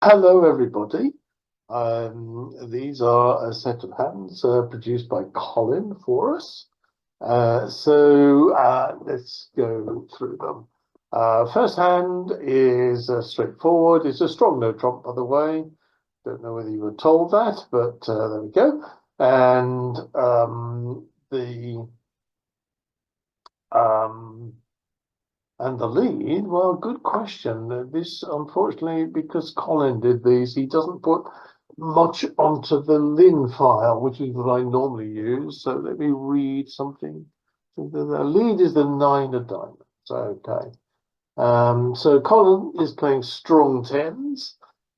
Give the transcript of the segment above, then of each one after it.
Hello, everybody. These are a set of hands produced by Colin for us. Let's go through them. First hand is straightforward. It's a strong no trump, by the way. Don't know whether you were told that, but there we go. And the um, and the lead, well, good question. This, unfortunately, because Colin did these, he doesn't put much onto the Lin file, which is what I normally use. So let me read something. So the lead is the nine of diamonds. Okay. So Colin is playing strong tens.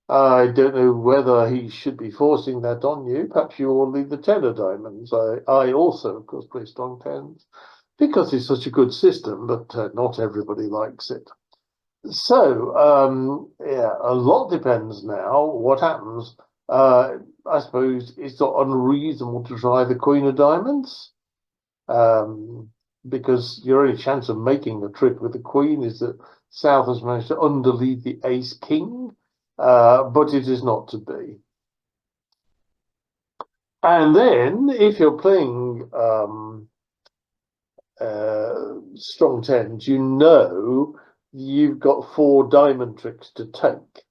I don't know whether he should be forcing that on you. Perhaps you all leave the ten of diamonds. I also, of course, play strong tens because it's such a good system, but not everybody likes it. So, yeah, a lot depends now. What happens? I suppose it's not unreasonable to try the Queen of Diamonds, um, because your only chance of making a trick with the Queen is that South has managed to underlead the Ace King, but it is not to be. And then, if you're playing strong tens, you know you've got four diamond tricks to take.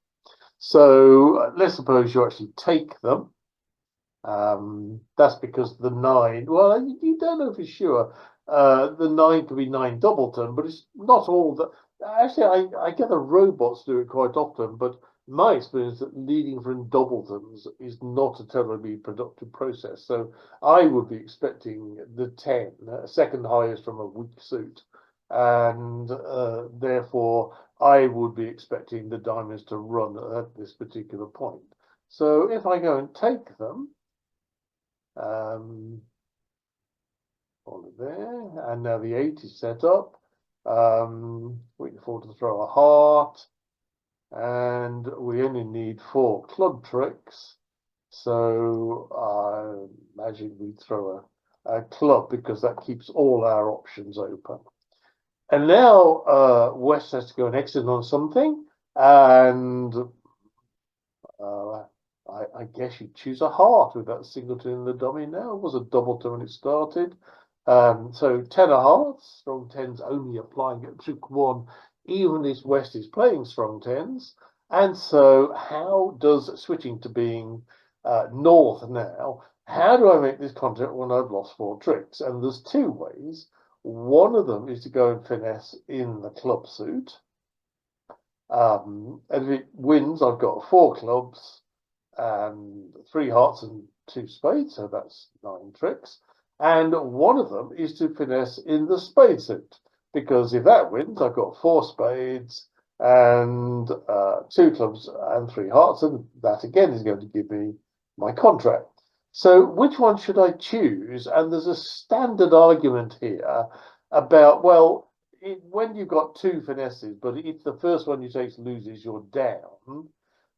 So let's suppose you actually take them. That's because the nine, well, you don't know for sure. The nine could be nine doubleton, but it's not all that. Actually, I get the robots do it quite often, but my experience that leading from doubletons is not a terribly productive process. So I would be expecting the 10, second highest from a weak suit, and therefore I would be expecting the diamonds to run at this particular point. So if I go and take them, um, on there, and now the 8 is set up. We can afford to throw a heart, and we only need four club tricks. So I imagine we throw a club because that keeps all our options open. And now West has to go and exit on something, and uh, I guess you choose a heart with that singleton in the dummy now. It was a doubleton when it started. So ten of hearts, strong tens only applying at trick one, even if West is playing strong tens. And so how does switching to being north now, how do I make this contact when I've lost four tricks? And there's two ways. One of them is to go and finesse in the club suit. And if it wins, I've got four clubs and three hearts and two spades, so that's nine tricks. And one of them is to finesse in the spade suit, because if that wins, I've got four spades and two clubs and three hearts, and that again is going to give me my contract. So which one should I choose? And there's a standard argument here about, well, when you've got two finesses, but if the first one you take loses, you're down,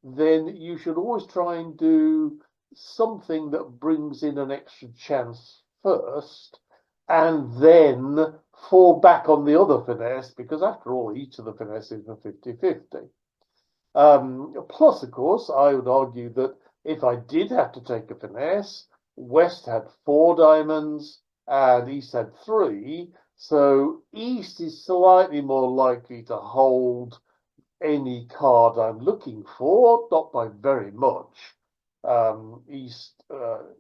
then you should always try and do something that brings in an extra chance first, and then fall back on the other finesse, because after all, each of the finesses are 50-50. Plus, of course, I would argue that if I did have to take a finesse, West had four diamonds and East had three. So East is slightly more likely to hold any card I'm looking for, not by very much. East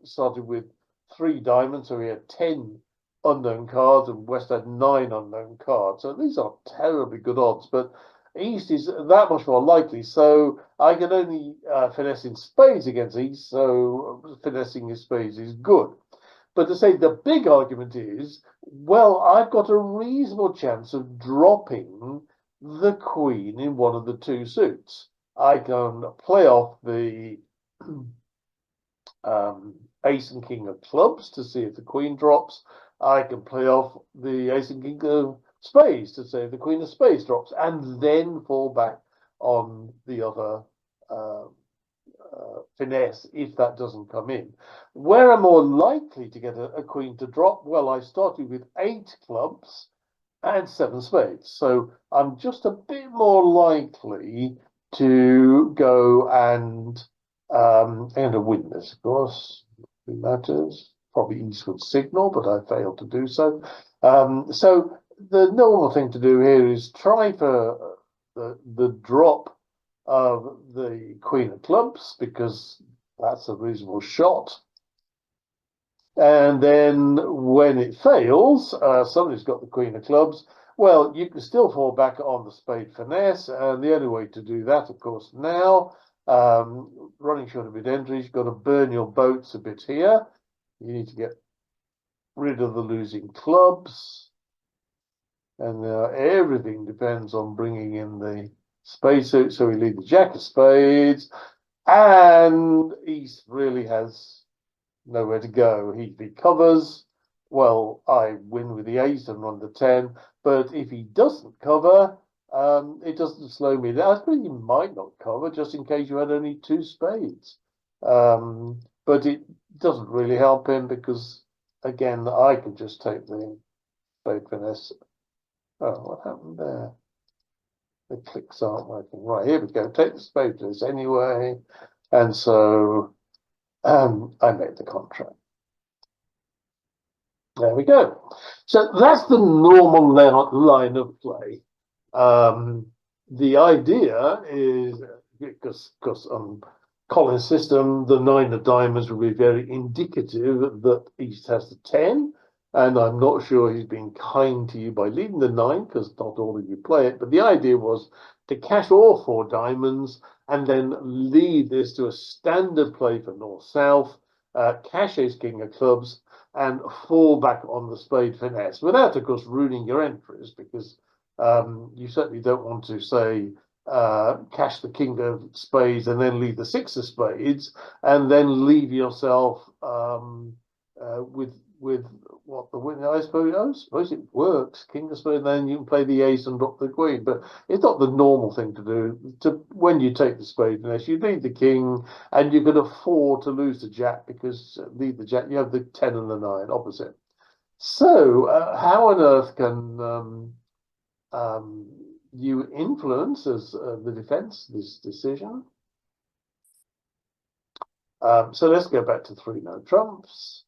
started with three diamonds, so we had 10 unknown cards, and West had nine unknown cards. So these are terribly good odds, but East is that much more likely. So I can only finesse in spades against East, so finessing in spades is good. But to say the big argument is, well, I've got a reasonable chance of dropping the queen in one of the two suits. I can play off the ace and king of clubs to see if the queen drops. I can play off the ace and king of spades to see if the queen of spades drops, and then fall back on the other uh, finesse if that doesn't come in. Where I'm more likely to get a queen to drop, well, I started with eight clubs and seven spades. So I'm just a bit more likely to go and win this, of course. It matters. Probably East would signal, but I failed to do so. So the normal thing to do here is try for the drop of the Queen of Clubs, because that's a reasonable shot. And then when it fails, somebody's got the Queen of Clubs. Well, you can still fall back on the spade finesse, and the only way to do that, of course, now, running short of mid-entries, you've got to burn your boats a bit here. You need to get rid of the losing clubs, and everything depends on bringing in the spade suit. So we leave the Jack of Spades, and East really has nowhere to go. He covers. Well, I win with the ace and run the 10. But if he doesn't cover, it doesn't slow me down. I think he might not cover, just in case you had only 2 spades. But it doesn't really help him, because, again, I could just take the spade finesse. Oh, what happened there? The clicks aren't working. Right, here we go. Take the spade finesse anyway. And so I made the contract. There we go. So that's the normal line of play. The idea is, because on Colin's system, the 9 of diamonds will be very indicative that East has the 10. And I'm not sure he's been kind to you by leaving the 9, because not all of you play it. But the idea was to cash all 4 diamonds and then leave this to a standard play for North-South, cash Ace King of Clubs, and fall back on the spade finesse, without, of course, ruining your entries, because you certainly don't want to say cash the King of Spades and then leave the 6 of Spades, and then leave yourself with what the winner. I suppose it works. King of Spades, then you can play the ace and drop the queen. But it's not the normal thing to do. When you take the spade finesse, you leave the king, and you can afford to lose the jack, because leave the jack, you have the 10 and the 9 opposite. So how on earth can you influence as the defense this decision? So let's go back to 3 no trumps.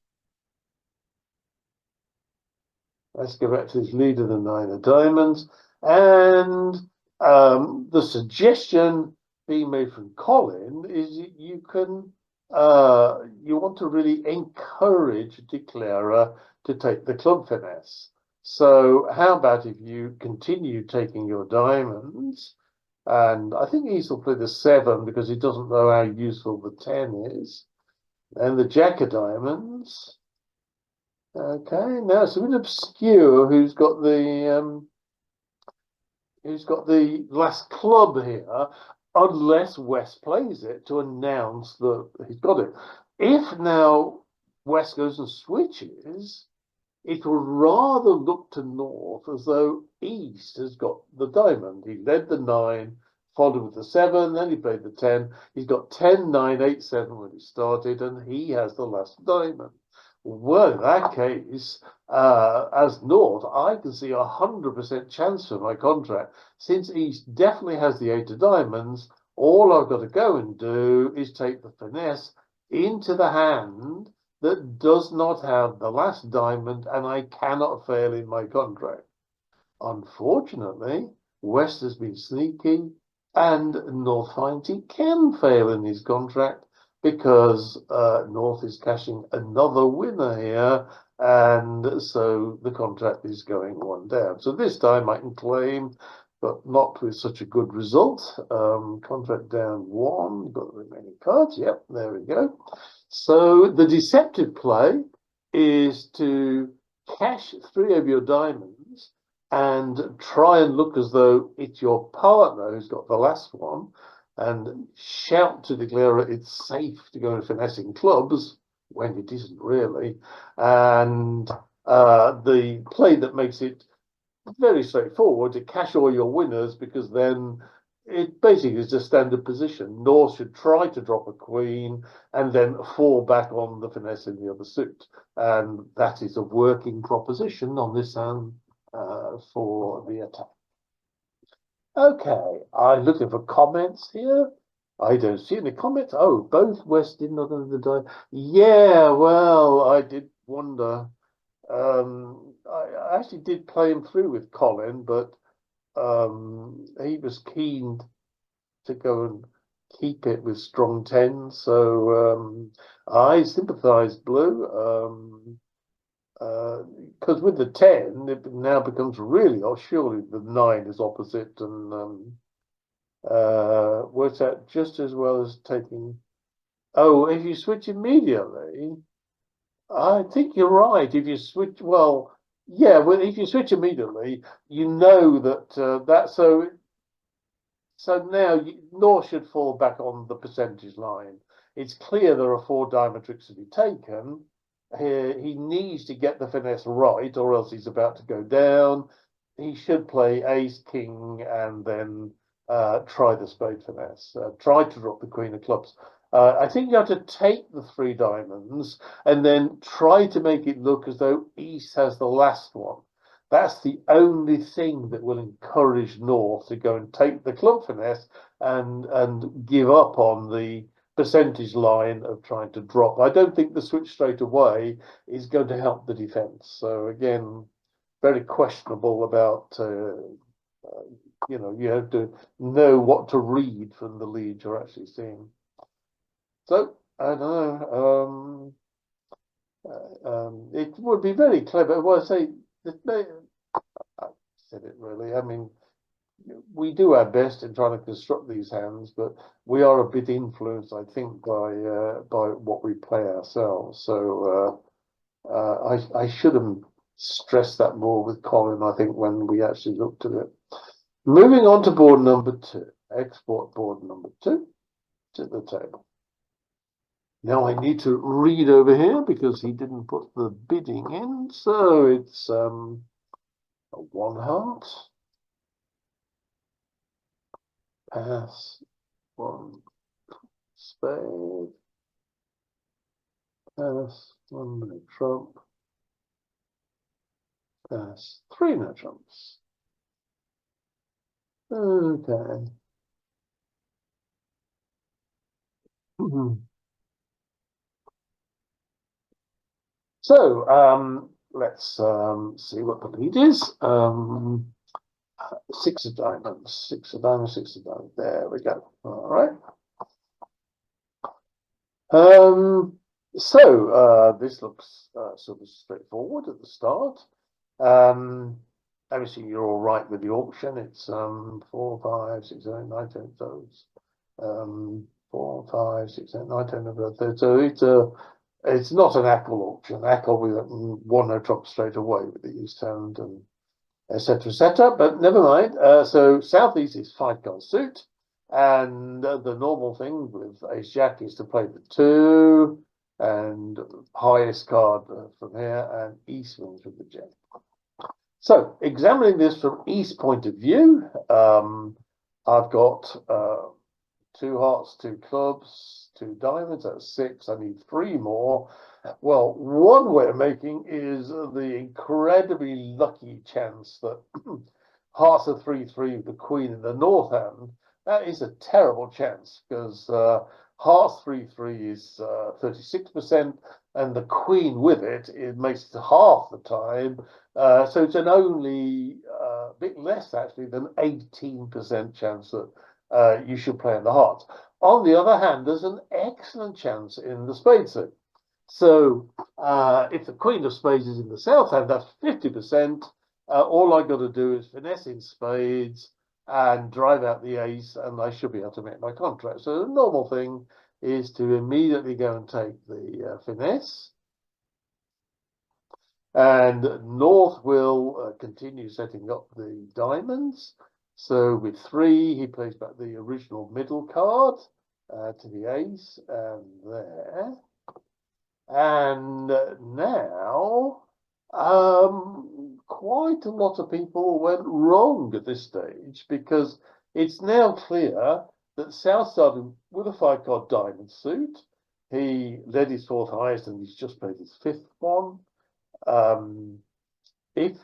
Let's go back to this leader, the 9 of diamonds. And the suggestion being made from Colin is you can, you want to really encourage a declarer to take the club finesse. So how about if you continue taking your diamonds, and I think East will play the 7 because he doesn't know how useful the 10 is, and the Jack of diamonds. Okay, now it's a bit obscure who's got the last club here, unless West plays it to announce that he's got it. If now West goes and switches, it will rather look to North as though East has got the diamond. He led the 9, followed with the 7, then he played the 10. He's got 10, 9, 8, 7 when he started, and he has the last diamond. Well, in that case, as North, I can see 100% chance for my contract. Since East definitely has the 8 of diamonds, all I've got to go and do is take the finesse into the hand that does not have the last diamond, and I cannot fail in my contract. Unfortunately, West has been sneaky, and North finds he can fail in his contract, because North is cashing another winner here, and so the contract is going 1 down. So this time I can claim, but not with such a good result. Contract down 1, got the remaining cards. Yep, there we go. So the deceptive play is to cash 3 of your diamonds and try and look as though it's your partner who's got the last one, and shout to declare it's safe to go to finessing clubs when it isn't really. And the play that makes it very straightforward to cash all your winners, because then it basically is a standard position. North should try to drop a queen and then fall back on the finesse in the other suit. And that is a working proposition on this hand for the attack. Okay, I'm looking for comments here. I don't see any comments. Oh, both West did not under the die. Yeah, well, I did wonder. I actually did play him through with Colin, but he was keen to go and keep it with strong 10. So I sympathised blue. Because with the 10, it now becomes really, oh, surely the 9 is opposite and works out just as well as taking. Oh, if you switch immediately, I think you're right. If you switch, well, yeah, well, if you switch immediately, you know that so now North should fall back on the percentage line. It's clear there are four diamond tricks to be taken. He needs to get the finesse right, or else he's about to go down. He should play ace, king, and then try the spade finesse. Try to drop the queen of clubs. I think you have to take the three diamonds and then try to make it look as though East has the last one. That's the only thing that will encourage North to go and take the club finesse and give up on the percentage line of trying to drop. I don't think the switch straight away is going to help the defense. So again, very questionable about you have to know what to read from the lead you're actually seeing. So I don't know. It would be very clever. Well, I say I said it really. I mean, we do our best in trying to construct these hands, but we are a bit influenced, I think, by what we play ourselves. So I should have stressed that more with Colin, I think, when we actually looked at it. Moving on to board number 2, export board number 2 to the table. Now I need to read over here because he didn't put the bidding in. So it's a 1 heart, pass, 1 spade, pass, 1 no trump, pass, 3 no trumps. Okay. So let's see what the lead is. 6 of diamonds, 6 of diamonds, 6 of diamonds. There we go. All right. This looks sort of straightforward at the start. Obviously you're all right with the auction. It's 4, 5, 6, 7, 9, 10 those. 4, 5, 6, 7, 9, 10 of a third. So it's not an Ackle auction. Ackle we won no trump straight away with the East Hand and etc. etc. But never mind. So Southeast is 5 card suit. And the normal thing with Ace Jack is to play the 2 and highest card from here, and East wins with the Jack. So examining this from East point of view, I've got 2 hearts, 2 clubs, 2 diamonds. That's 6. I need 3 more. Well, one way of making is the incredibly lucky chance that hearts are 3-3 with the queen in the north hand. That is a terrible chance because hearts 3-3 is 36%, and the queen with it makes it half the time. So it's an only bit less actually than 18% chance that you should play in the hearts. On the other hand, there's an excellent chance in the spade suit. So if the queen of spades is in the south hand, that's 50%. All I got to do is finesse in spades and drive out the ace, and I should be able to make my contract. So the normal thing is to immediately go and take the finesse. And North will continue setting up the diamonds. So with 3, he plays back the original middle card to the ace, and there. And now, quite a lot of people went wrong at this stage because it's now clear that South started with a 5 card diamond suit. He led his 4th highest and he's just played his 5th one. If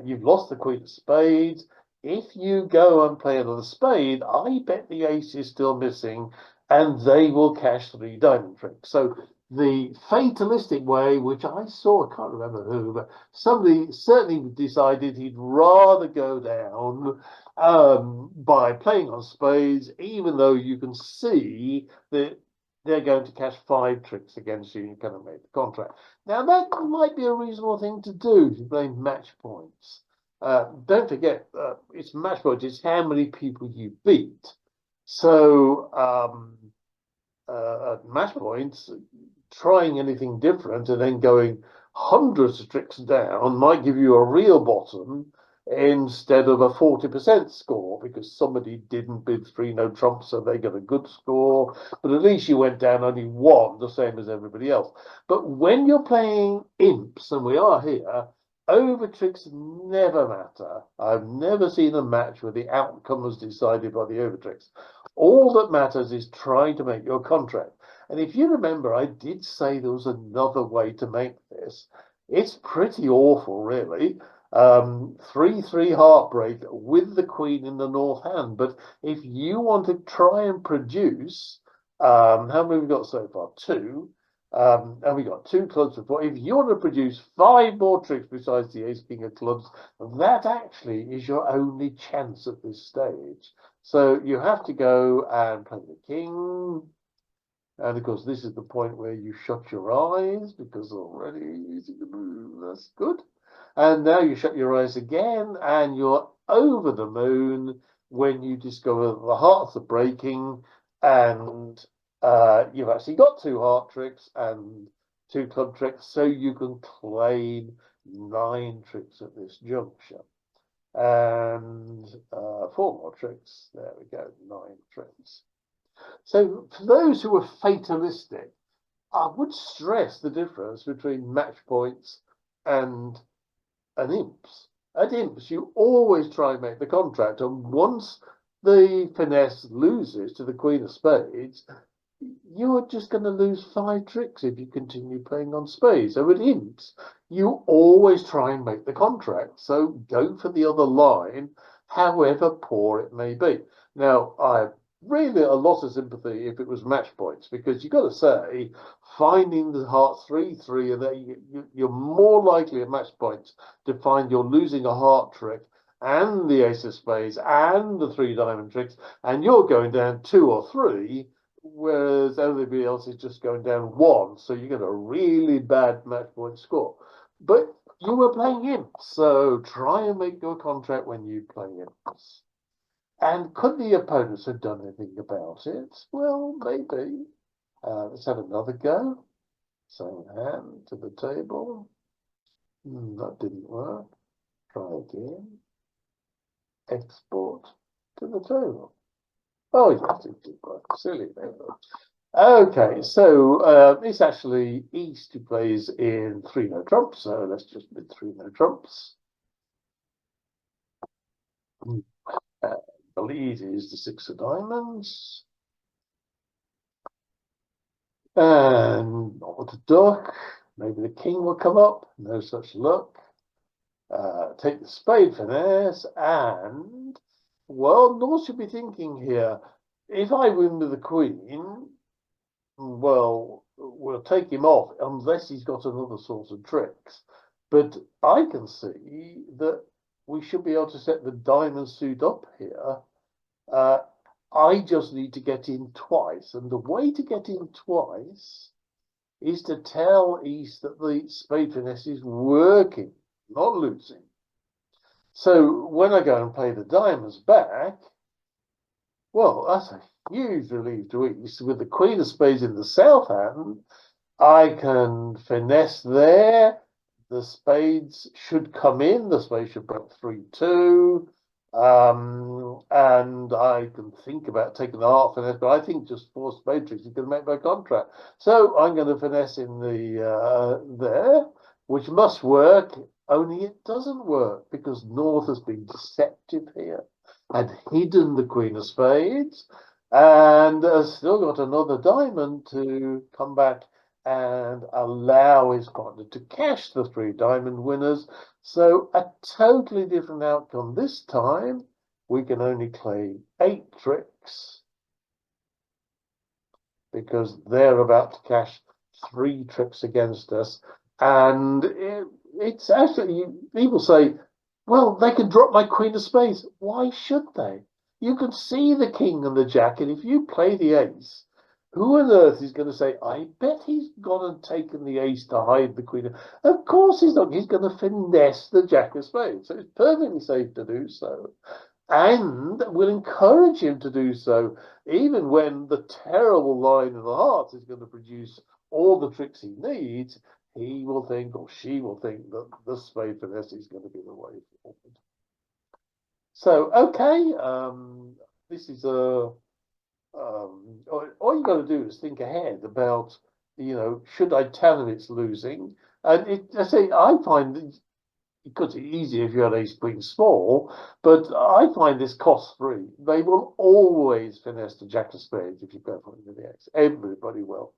you've lost the queen of spades, if you go and play another spade, I bet the ace is still missing and they will cash 3 diamond tricks. So the fatalistic way, which I saw, I can't remember who, but somebody certainly decided he'd rather go down by playing on spades, even though you can see that they're going to cash 5 tricks against you. You're going to make the contract. Now, that might be a reasonable thing to do if you play match points. Don't forget, it's match points, it's how many people you beat. So, at match points, trying anything different and then going hundreds of tricks down might give you a real bottom instead of a 40% score because somebody didn't bid 3 no trumps, so they got a good score. But at least you went down only 1, the same as everybody else. But when you're playing imps, and we are here, over tricks never matter. I've never seen a match where the outcome was decided by the over tricks. All that matters is trying to make your contract. And if you remember, I did say there was another way to make this. It's pretty awful, really. 3-3 heartbreak with the queen in the north hand. But if you want to try and produce, how many have we got so far? 2. And we got 2 clubs before. If you want to produce 5 more tricks besides the ace king of clubs, that actually is your only chance at this stage. So you have to go and play the king. And of course, this is the point where you shut your eyes because already using the move. That's good. And now you shut your eyes again and you're over the moon when you discover the hearts are breaking and you've actually got 2 heart tricks and 2 club tricks, so you can claim 9 tricks at this juncture. And 4 more tricks. There we go, 9 tricks. So for those who are fatalistic, I would stress the difference between match points and an imps. At imps, you always try and make the contract, and once the finesse loses to the queen of spades, you're just going to lose 5 tricks if you continue playing on spades. So at imps, you always try and make the contract. So go for the other line, however poor it may be. Now, I really a lot of sympathy if it was match points, because you've got to say, finding the heart 3-3, and you're more likely at match points to find you're losing a heart trick and the ace of spades and the 3 diamond tricks, and you're going down 2 or 3, whereas everybody else is just going down 1. So you get a really bad match point score. But you were playing imps, so try and make your contract when you play imps. And could the opponents have done anything about it? Well, maybe. Let's have another go. Same hand to the table. That didn't work. Try again. Export to the table. Oh, yes, it did work. Silly. Okay, so it's actually East who plays in 3 no trumps. So let's just bid 3 no trumps. The lead is the 6 of diamonds. And not with the duck. Maybe the king will come up. No such luck. Take the spade finesse. And, well, North should be thinking here, if I win with the queen, well, we'll take him off unless he's got another sort of tricks. But I can see that we should be able to set the diamond suit up here. I just need to get in twice. And the way to get in twice is to tell East that the spade finesse is working, not losing. So when I go and play the diamonds back, well, that's a huge relief to East. With the queen of spades in the south hand, I can finesse there. The spades should come in. The spades should break 3-2. And I can think about taking the heart finesse, but I think just 4 spade tricks is going to make my contract. So I'm going to finesse in the there, which must work, only it doesn't work because North has been deceptive here, had hidden the queen of spades, and has still got another diamond to come back and allow his partner to cash the 3 diamond winners. So a totally different outcome this time. we can only claim 8 tricks because they're about to cash 3 tricks against us. And it's actually, people say, well, they can drop my queen of spades. Why should they? You can see the king and the jack, and if you play the ace, who on earth is going to say, I bet he's gone and taken the ace to hide the queen? Of course he's not. He's going to finesse the jack of spades. So it's perfectly safe to do so. And will encourage him to do so, even when the terrible line of the hearts is going to produce all the tricks he needs. He will think, or she will think, that the spade finesse is going to be the way forward. So, okay, this is a all you got to do is think ahead about, should I tell him it's losing? And I say, I find that because it's easier if you had ace queen small, but I find this cost free. They will always finesse the jack of spades if you go for it with the ace. Everybody will.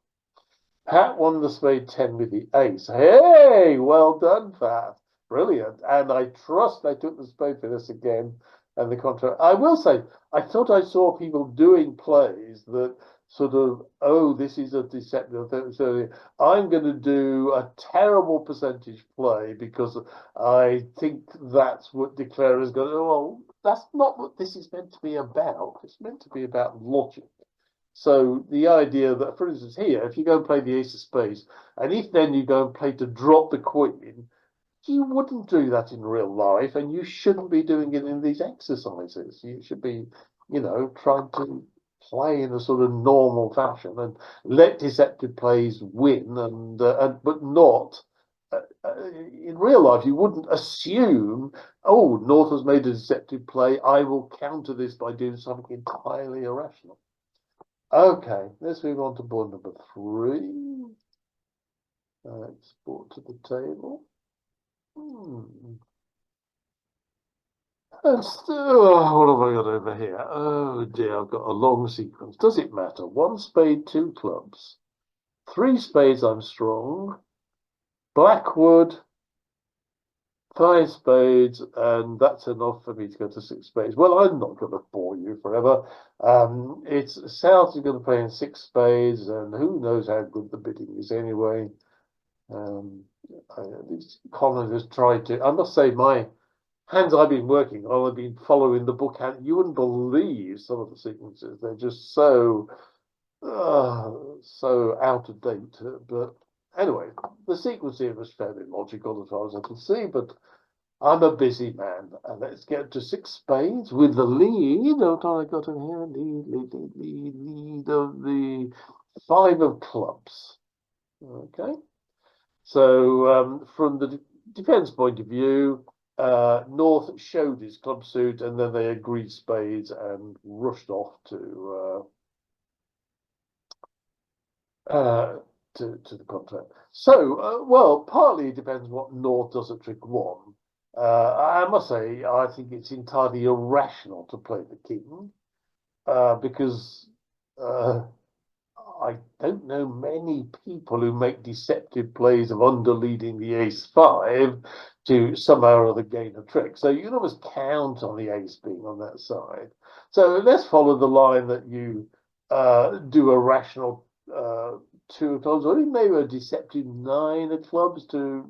Pat won the spade 10 with the ace. Hey, well done, Pat. Brilliant. And I trust I took the spade for this again and the contrary. I will say, I thought I saw people doing plays that sort of, oh, this is a deceptive. So I'm going to do a terrible percentage play because I think that's what declarer is going to, well, that's not what this is meant to be about. It's meant to be about logic. So the idea that, for instance, here, if you go and play the ace of spades, and if then you go and play to drop the queen, you wouldn't do that in real life, and you shouldn't be doing it in these exercises. You should be, trying to play in a sort of normal fashion and let deceptive plays win, but not. In real life, you wouldn't assume, oh, North has made a deceptive play. I will counter this by doing something entirely irrational. Okay, let's move on to board number 3. Export to the table. And still, what have I got over here? Oh dear, I've got a long sequence. Does it matter? 1 spade, 2 clubs. 3 spades, I'm strong. Blackwood, 5 spades, and that's enough for me to go to 6 spades. Well, I'm not going to bore you forever. It's South is going to play in 6 spades, and who knows how good the bidding is anyway. These colonists tried to. I must say, my hands I've been working on, I've been following the book hand. You wouldn't believe some of the sequences. They're just so out of date. But anyway, the sequence here was fairly logical as far as I can see, but I'm a busy man. And let's get to 6 spades with the lead. What I got in here? Lead of the 5 of clubs. Okay. So from the defense point of view, North showed his club suit, and then they agreed spades and rushed off to the contract. So, well, partly it depends what North does at trick 1. I must say, I think it's entirely irrational to play the king because I don't know many people who make deceptive plays of underleading the ace-5 to somehow or other gain a trick. So you can almost count on the ace being on that side. So let's follow the line that you do a rational 2 of clubs, or even maybe a deceptive 9 of clubs to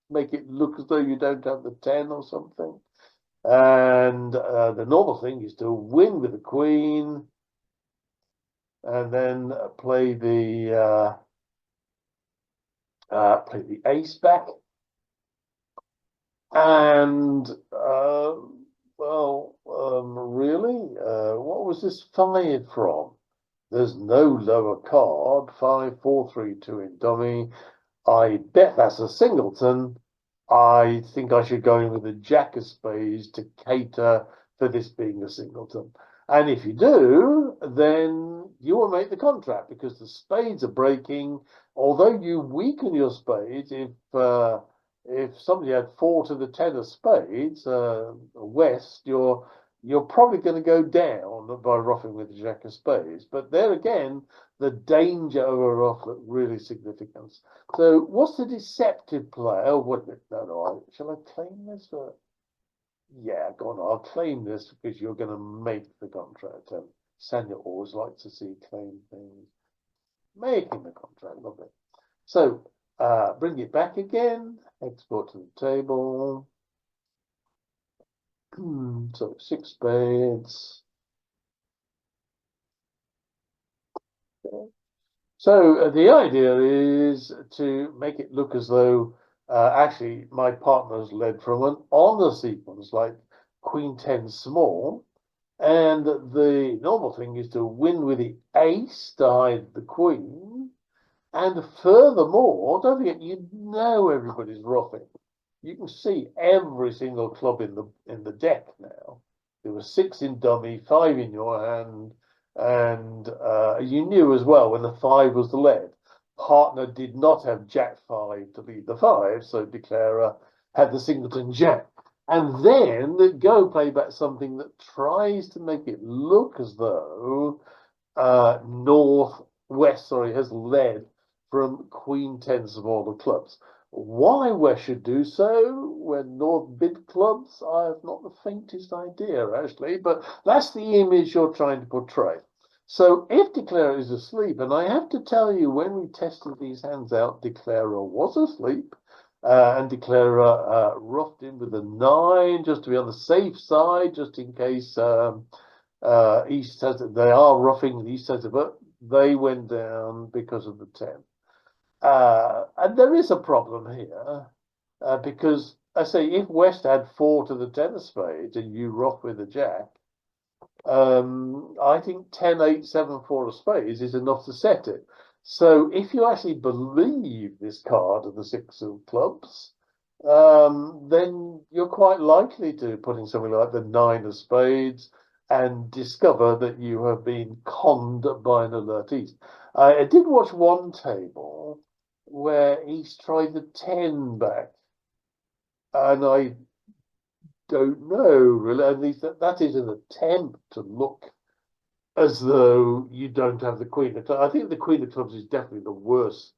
make it look as though you don't have the 10 or something. And the normal thing is to win with the queen, and then play the ace back. And really, what was this 5 from? There's no lower card. 5, 4, 3, 2 in dummy. I bet that's a singleton. I think I should go in with a jack of spades to cater for this being a singleton. And if you do, then you will make the contract because the spades are breaking. Although you weaken your spades, if somebody had 4 to the 10 of spades, west, you're probably going to go down by ruffing with the jack of spades. But there again, the danger of a ruff looked really significant. So what's the deceptive play? Oh, wait a minute. No, shall I claim this? Yeah, go on, I'll claim this because you're going to make the contract. Sanya always likes to see claim things. Making the contract, love it. So, bring it back again, export to the table. So, six spades. So the idea is to make it look as though actually my partner's led from an honor sequence, like Queen 10 small. And the normal thing is to win with the ace to hide the queen. And furthermore, don't forget, you know everybody's roughing. You can see every single club in the deck now. There were six in dummy, five in your hand, and you knew as well when the five was the lead. Partner did not have Jack five to lead the five, so declarer had the singleton Jack. And then go play back something that tries to make it look as though North West, sorry, has led from Queen 10 smaller clubs. Why West should do so when North bid clubs, I have not the faintest idea, actually, but that's the image you're trying to portray. So if Declarer is asleep, and I have to tell you, when we tested these hands out, Declarer was asleep, and Declarer roughed in with a 9 just to be on the safe side, just in case East has it. They are roughing the East has it, but they went down because of the 10. And there is a problem here because I say if West had 4 to the 10 of spades and you rough with a jack, I think 10, 8, 7, 4 of spades is enough to set it. So if you actually believe this card of the 6 of clubs, then you're quite likely to put in something like the 9 of spades and discover that you have been conned by an alert East. I did watch one table where East tried the 10 back, and I don't know really. At least that is an attempt to look as though you don't have the Queen of Clubs. I think the Queen of Clubs is definitely the worst.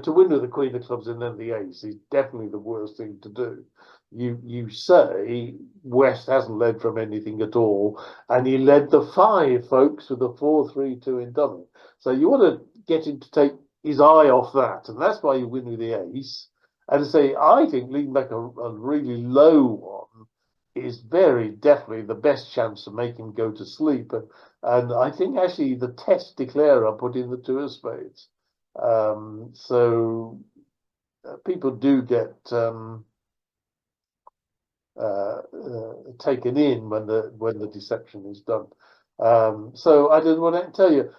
To win with the Queen of Clubs and then the Ace is definitely the worst thing to do. You say West hasn't led from anything at all, and he led the 5, folks, with a 4-3-2 in dummy. So you want to get him to take his eye off that, and that's why you win with the Ace. And to say, I think leading back a really low one is very definitely the best chance to make him go to sleep. And I think actually the test declarer put in the 2 of spades. So people do get taken in when the deception is done. So I didn't want to tell you.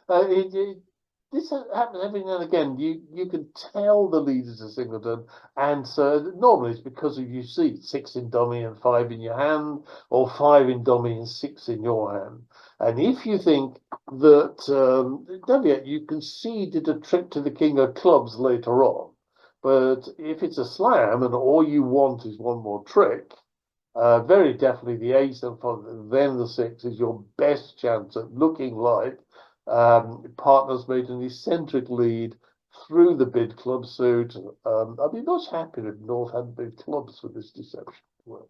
This happens every now and again. You can tell the leaders are singleton, and so normally it's because of you see 6 in dummy and 5 in your hand, or 5 in dummy and 6 in your hand. And if you think that don't forget, you conceded a trick to the king of clubs later on, but if it's a slam and all you want is one more trick, very definitely the ace and then the 6 is your best chance at looking like partners made an eccentric lead through the bid club suit. I'd be much happier if North had bid clubs for this deception to work.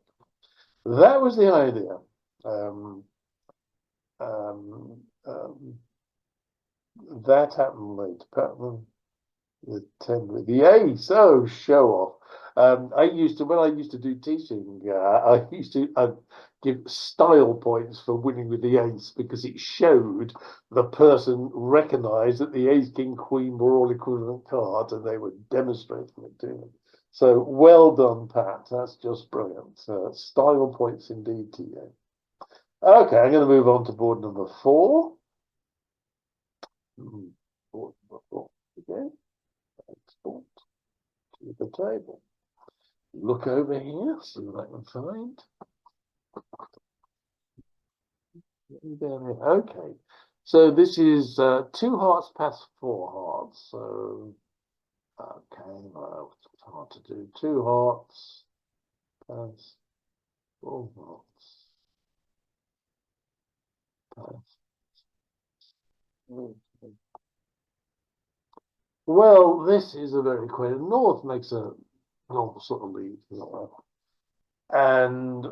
That was the idea. Um, um, um, that happened later. Pattern the 10 with the ace. Oh, show off. When I used to do teaching, I used to give style points for winning with the ace because it showed the person recognized that the ace, king, queen were all equivalent cards and they were demonstrating it to me. So well done, Pat. That's just brilliant. Style points indeed to you. Okay, I'm going to move on to board number 4. Board number 4 again. Export to the table. Look over here, see what I can find. Down here. Okay, so this is 2 hearts past 4 hearts. So, okay, well, it's hard to do. 2 hearts past 4 hearts. Past. Okay. Well, this is a very quick. North makes a normal sort of lead, and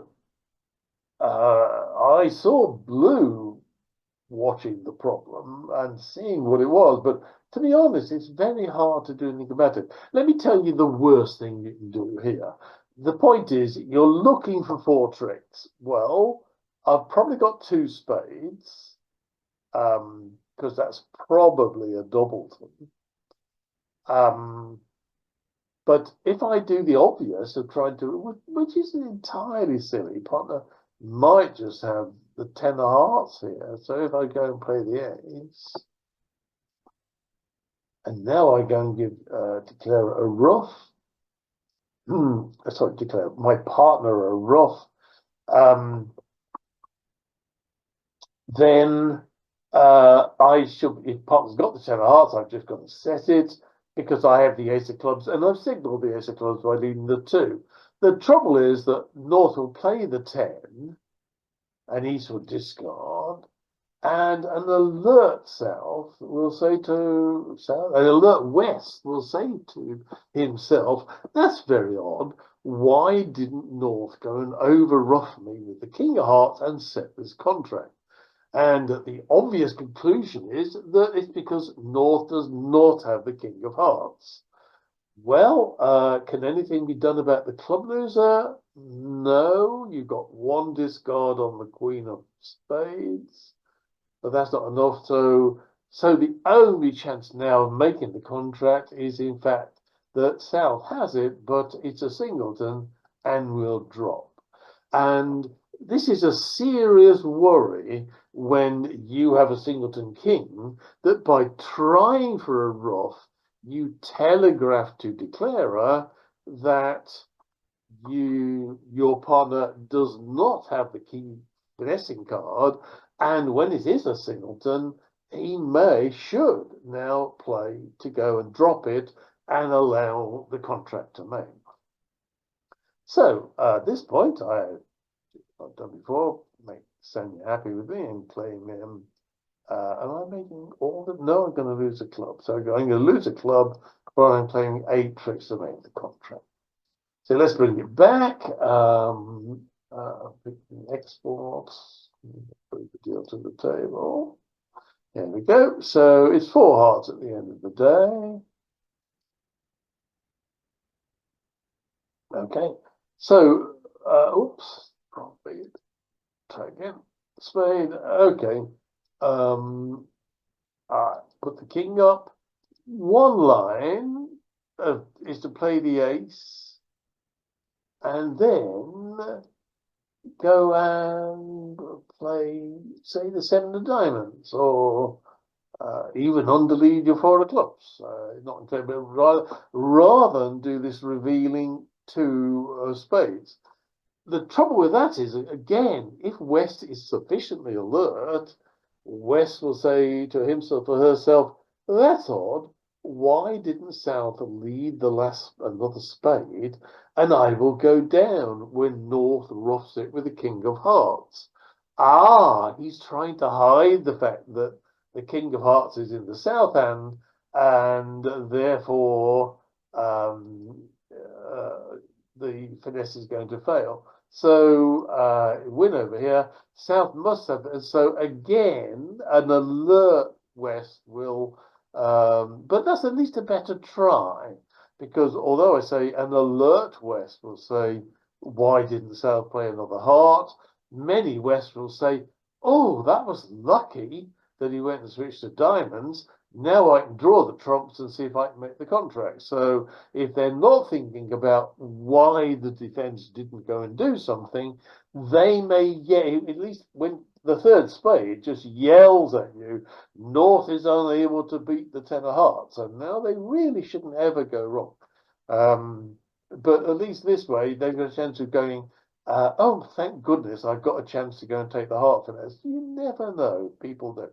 I saw blue watching the problem and seeing what it was, but to be honest, it's very hard to do anything about it. Let me tell you the worst thing you can do here. The point is, you're looking for four tricks. Well, I've probably got two spades, because that's probably a doubleton. Um, but if I do the obvious of trying to, which is entirely silly, partner might just have the ten of hearts here. So if I go and play the ace, and now I go and declare a ruff. Sorry, declare my partner a ruff. Then I should, if partner's got the ten of hearts, I've just got to set it because I have the ace of clubs, and I've signalled the ace of clubs by leading the two. The trouble is that North will play the 10, and East will discard, and an alert South will say to South, an alert West will say to himself, that's very odd. Why didn't North go and overruff me with the King of Hearts and set this contract? And the obvious conclusion is that it's because North does not have the King of Hearts. Well, can anything be done about the club loser? No, you've got one discard on the Queen of Spades, but that's not enough. So the only chance now of making the contract is, in fact, that South has it, but it's a singleton and will drop. And this is a serious worry when you have a singleton king, that by trying for a ruff, you telegraph to declarer that your partner does not have the key blessing card, and when it is a singleton, he should now play to go and drop it and allow the contract to make. So at this point, I've done before, make Sonia happy with me and claim him. Am I making all the? No, I'm going to lose a club. So I'm going to lose a club, but I'm playing 8 tricks to make the contract. So let's bring it back. Exports. Bring the deal to the table. Here we go. So it's 4 hearts at the end of the day. Okay. So, oops, probably try again. Spade. Okay. Put the king up. One line is to play the ace, and then go and play, say, the 7 of diamonds, or even underlead your 4 of clubs. Not in favor, rather than do this revealing 2 of spades. The trouble with that is, again, if West is sufficiently alert, West will say to himself or herself, that's odd. Why didn't South lead the last another spade, and I will go down when North roughs it with the King of Hearts? Ah, he's trying to hide the fact that the King of Hearts is in the south hand, and therefore the finesse is going to fail. So win over here. South must have. So again, an alert West will, but that's at least a better try, because although I say an alert West will say, why didn't South play another heart? Many West will say, oh, that was lucky that he went and switched to diamonds. Now I can draw the trumps and see if I can make the contract. So if they're not thinking about why the defense didn't go and do something, they may, at least when the third spade just yells at you, North is unable to beat the 10 of hearts. And now they really shouldn't ever go wrong. But at least this way, they've got a chance of going, oh, thank goodness, I've got a chance to go and take the heart finesse. You never know, people do.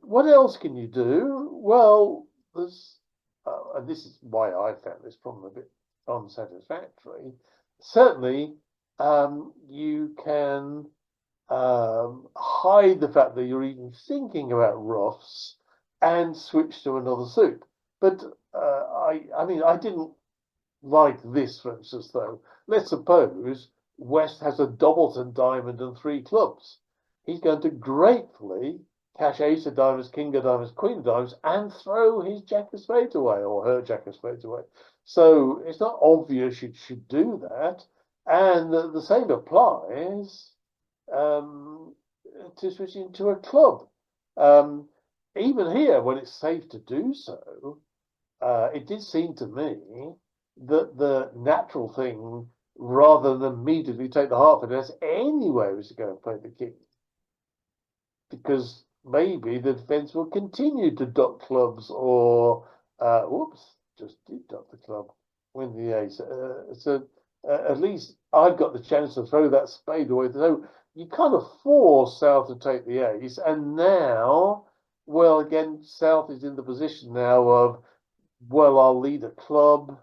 What else can you do? Well, there's, and this is why I found this problem a bit unsatisfactory. Certainly, you can hide the fact that you're even thinking about roughs and switch to another suit. But I mean, I didn't like this, for instance, though. Let's suppose West has a doubleton diamond and three clubs. He's going to gratefully cash ace of diamonds, king of diamonds, queen of diamonds, and throw his jack of spades away or her jack of spades away. So it's not obvious you should do that. And the same applies to switching to a club. Even here, when it's safe to do so, it did seem to me that the natural thing, rather than immediately take the heart finesse anyway, was to go and play the king. Because maybe the defence will continue to duck clubs or, whoops, just did duck the club, win the ace. So at least I've got the chance to throw that spade away. So you kind of force South to take the ace. And now, well, again, South is in the position now of, well, I'll lead a club.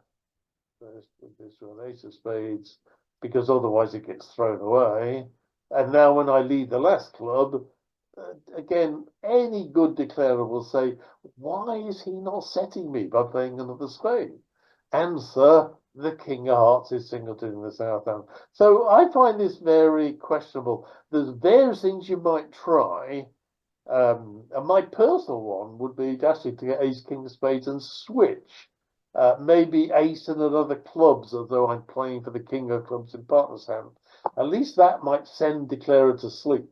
Let's put this one, ace of spades, because otherwise it gets thrown away. And now when I lead the last club, again, any good declarer will say, why is he not setting me by playing another spade? Answer, the king of hearts is singleton in the south hand. So I find this very questionable. There's various things you might try. And my personal one would be actually to get ace, king of spades and switch. Maybe ace and another clubs, although I'm playing for the king of clubs in partner's hand. At least that might send declarer to sleep.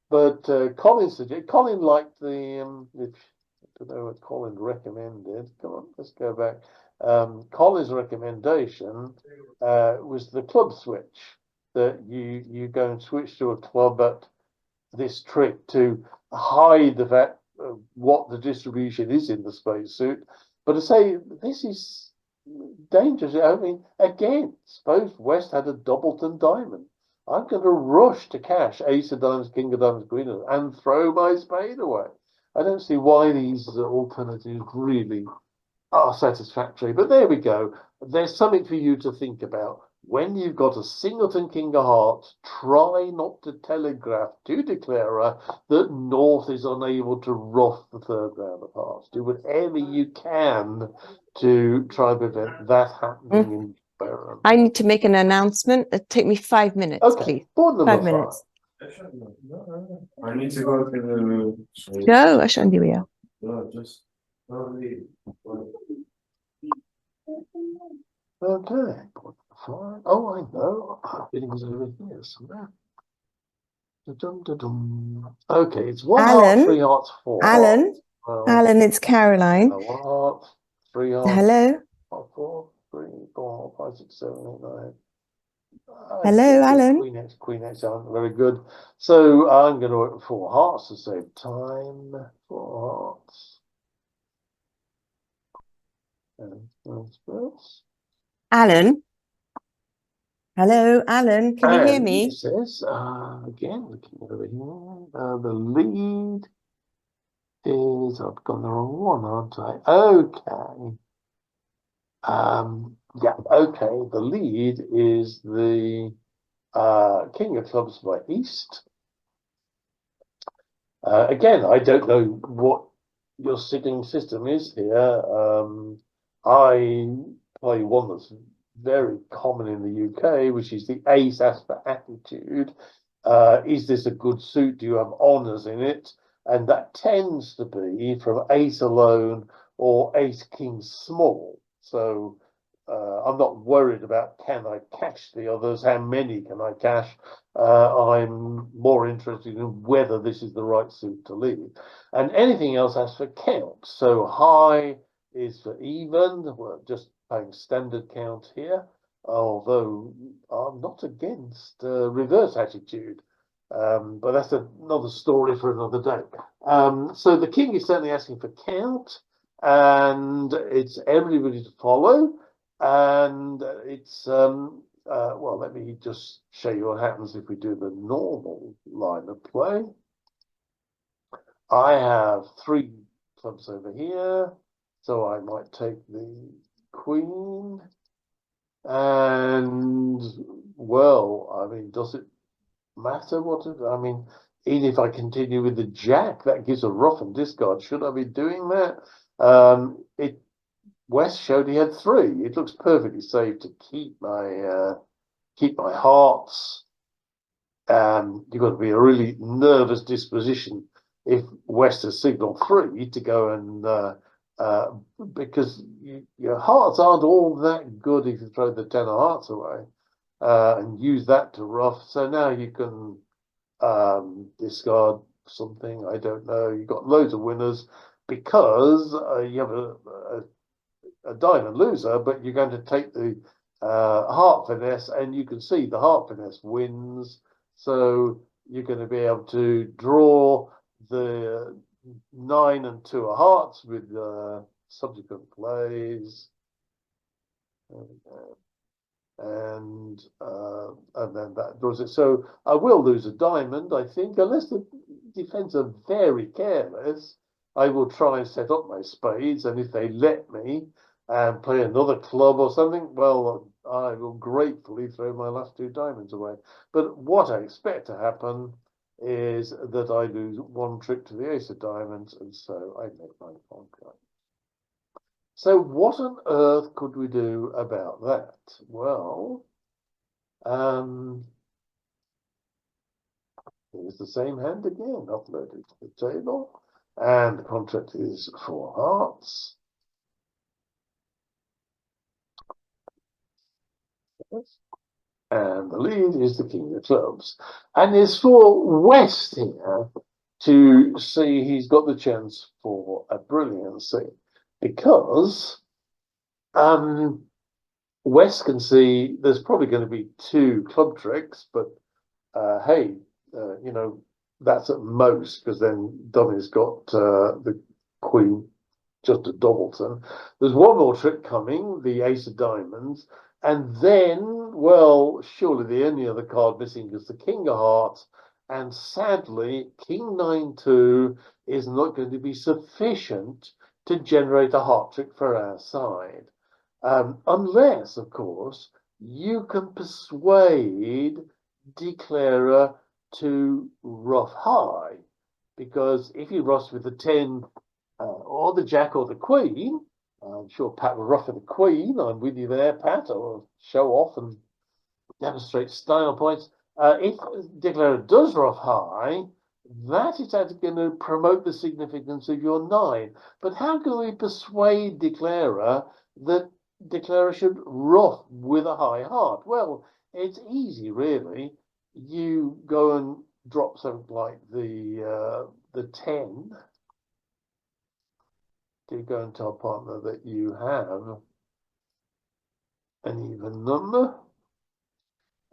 But Colin liked the, I don't know what Colin recommended. Come on, let's go back. Colin's recommendation was the club switch, that you go and switch to a club at this trick to hide the fact of what the distribution is in the spacesuit. But to say this is dangerous. I mean, again, suppose West had a doubleton diamond. I'm going to rush to cash ace of diamonds, king of diamonds, queen of diamonds, and throw my spade away. I don't see why these alternatives really are satisfactory. But there we go. There's something for you to think about. When you've got a singleton king of hearts, try not to telegraph to declarer that North is unable to ruff the third round of hearts. Do whatever you can to try and prevent that happening in Baron. I need to make an announcement. It'll take me 5 minutes, Okay, please. board number 5 minutes. I need to go to the. Go, عشان وياه. No, just. Okay, board number 5. Oh, I know. It was over here somewhere. Da-dum-da-dum. Okay, it's one Alan? heart, three hearts, four Alan? hearts. Well, Alan, it's Caroline. one heart, three hearts, Hello? four, 3, 4, 5, 6, 7, 8, 9. Hello, Alan? Queen X aren't very good. So I'm going to work with four hearts to save time. Four hearts. And first. Alan? Hello, Alan, can you hear And me? it says, again, looking over here, the lead is, I've gone the wrong one, aren't I? Okay. Yeah, okay. The lead is the king of clubs by East. Again, I don't know what your sitting system is here. I play one that's very common in the UK, which is the ace as for attitude. Is this a good suit? Do you have honours in it? And that tends to be from ace alone or ace king small. So I'm not worried about can I cash the others, how many can I cash. I'm more interested in whether this is the right suit to lead. And anything else has for count. So high is for even. We're just playing standard count here, although I'm not against reverse attitude. But that's another story for another day. So the king is certainly asking for count, and it's everybody to follow. And it's, well, let me just show you what happens if we do the normal line of play. I have 3 clubs over here, so I might take the queen. And, well, I mean, does it matter what it, I mean, even if I continue with the jack, that gives a ruff and discard. Should I be doing that? West showed he had 3. It looks perfectly safe to keep my keep my hearts. You've got to be a really nervous disposition if West has signaled 3 to go and because your hearts aren't all that good if you throw the 10 of hearts away and use that to ruff. So now you can discard something. I don't know. You've got loads of winners because you have a diamond loser, but you're going to take the heart finesse, and you can see the heart finesse wins. So you're going to be able to draw the 9 and 2 of hearts with subsequent plays. And then that draws it. So I will lose a diamond, I think, unless the defense are very careless. I will try and set up my spades, and if they let me and play another club or something, well, I will gratefully throw my last 2 diamonds away. But what I expect to happen is that I lose 1 trick to the ace of diamonds, and so I make my point. So what on earth could we do about that? Well, here's the same hand again, uploaded to the table, and the contract is 4 hearts. And the lead is the king of clubs. And it's for West here to see he's got the chance for a brilliancy, because West can see there's probably going to be 2 club tricks, but hey, you know, that's at most, because then Dummy's got the queen just a doubleton. There's 1 more trick coming, the ace of diamonds, and then, well, surely the only other card missing is the king of hearts, and sadly, king 9-2 is not going to be sufficient to generate a heart trick for our side. Unless, of course, you can persuade Declarer to ruff high, because if he ruffs with the 10 or the jack or the queen, I'm sure Pat will ruff with the queen. I'm with you there, Pat. I will show off and demonstrate style points. If Declarer does ruff high, that is actually going to promote the significance of your 9. But how can we persuade Declarer that Declarer should ruff with a high heart? Well, it's easy, really. You go and drop something like the 10 to go and tell partner that you have an even number.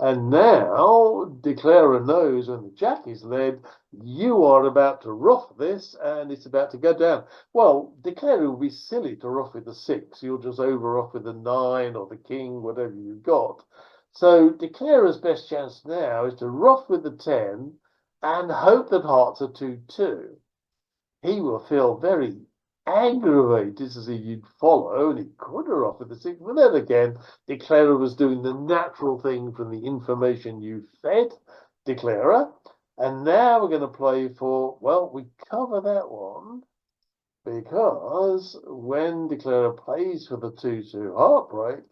And now Declarer knows when the jack is led, you are about to ruff this and it's about to go down. Well, Declarer will be silly to ruff with the 6. You'll just over ruff with the 9 or the king, whatever you've got. So Declarer's best chance now is to ruff with the 10 and hope that hearts are 2-2. He will feel very aggravated to see you'd follow, and he could have ruffed with the 6. But then again, Declarer was doing the natural thing from the information you fed Declarer. And now we're going to play for, well, we cover that one, because when Declarer plays for the 2-2 heartbreak,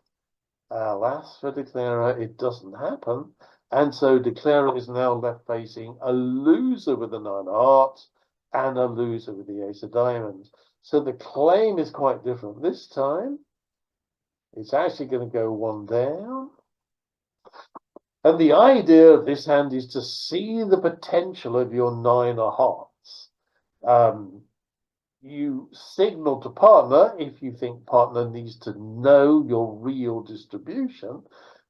alas for Declarer, it doesn't happen. And so Declarer is now left facing a loser with the 9 of hearts and a loser with the ace of diamonds. So the claim is quite different this time. It's actually going to go 1 down. And the idea of this hand is to see the potential of your 9 of hearts. You signal to partner if you think partner needs to know your real distribution,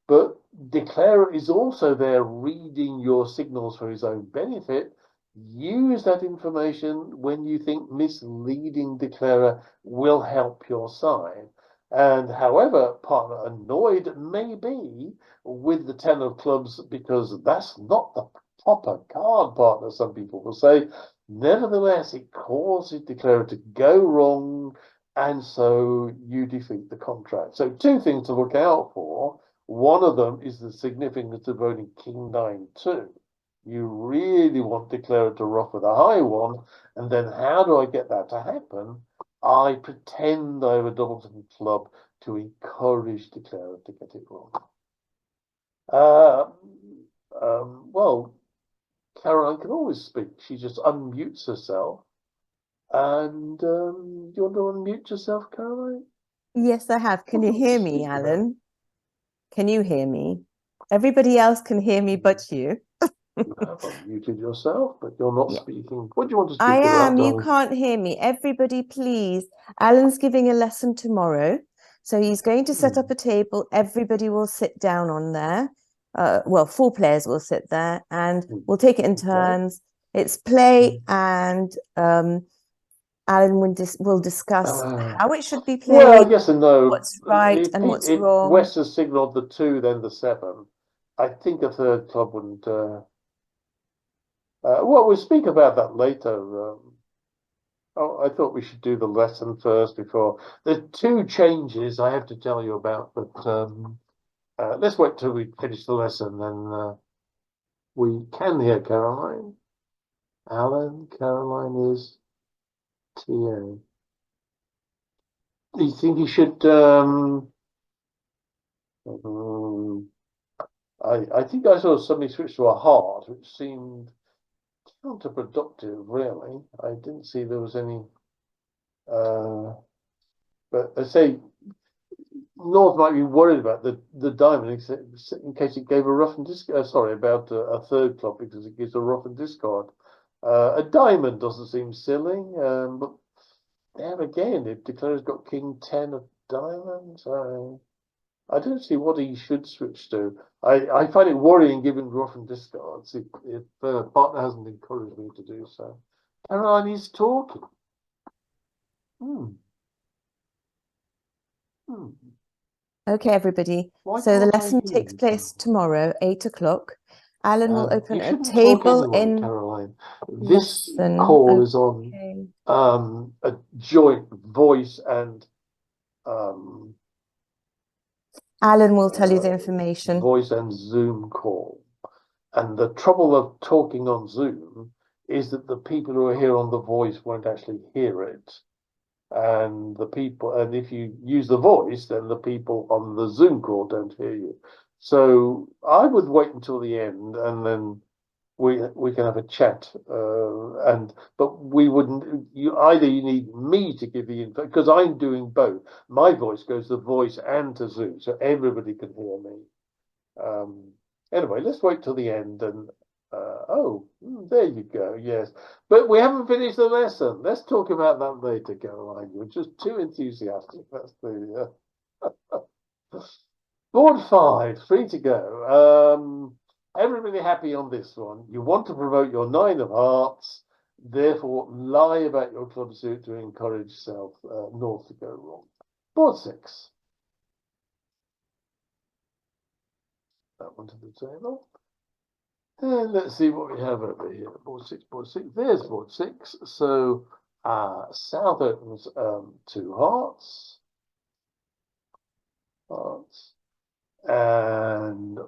but Declarer is also there reading your signals for his own benefit. Use that information when you think misleading Declarer will help your side. And however partner annoyed may be with the 10 of clubs, because that's not the proper card, partner, some people will say, nevertheless, it causes Declarer to go wrong, and so you defeat the contract. So 2 things to look out for. One of them is the significance of owning king 9-2. You really want Declarer to ruff with a high one, and then how do I get that to happen? I pretend I have a doubleton club to encourage Declarer to get it wrong. Uh, well, Caroline can always speak. She just unmutes herself. And you want to unmute yourself, Caroline? Yes, I have. Can What you do you want to hear me, speak about? Alan? Can you hear me? Everybody else can hear me but you. You have unmuted yourself, but you're not Yeah, speaking. What do you want to I speak about, am. You darling? can't hear me. Everybody, please. Alan's giving a lesson tomorrow. So he's going to set up a table. Everybody will sit down on there. Well, 4 players will sit there and we'll take it in Okay. turns. It's play and Alan will discuss how it should be Well, played, yes and no. what's right and what's If wrong. West has signalled the 2, then the 7, I think a third club wouldn't. Well, we'll speak about that later. Oh, I thought we should do the lesson first before. There's 2 changes I have to tell you about, but let's wait till we finish the lesson, then we can hear Caroline. Alan, Caroline is TA. Do you think you should? I think I saw somebody switch to a heart, which seemed counterproductive. Really, I didn't see there was any. But I say North might be worried about the diamond in case it gave a rough and discard. Sorry, about a third club because it gives a rough and discard. A diamond doesn't seem silly, but there again, if Declare's got King 10 of diamonds, I don't see what he should switch to. I find it worrying given rough and discards if partner hasn't encouraged me to do so. Caroline is talking. Hmm. Hmm. Okay, everybody. Why So the can't I lesson hear takes you, place Caroline? tomorrow, 8 o'clock. Alan will open You a shouldn't talk table anyway, in Caroline. This lesson. call is on Okay. a joint voice and um, Alan will tell you the information. voice and Zoom call. And the trouble of talking on Zoom is that the people who are here on the voice won't actually hear it. And if you use the voice, then the people on the Zoom call don't hear you. So I would wait until the end and then we can have a chat. But we wouldn't. You need me to give the info because I'm doing both. My voice goes to voice and to Zoom, so everybody can hear me. Anyway, let's wait till the end and there you go. Yes, but we haven't finished the lesson. Let's talk about that later, Caroline. You're just too enthusiastic. That's the board 5, 3 to go. Everybody happy on this one. You want to promote your 9 of hearts, therefore lie about your club suit to encourage North to go wrong. Board 6. That one to the table. And let's see what we have over here. Board 6, board 6. There's board 6. So South opens 2 hearts. And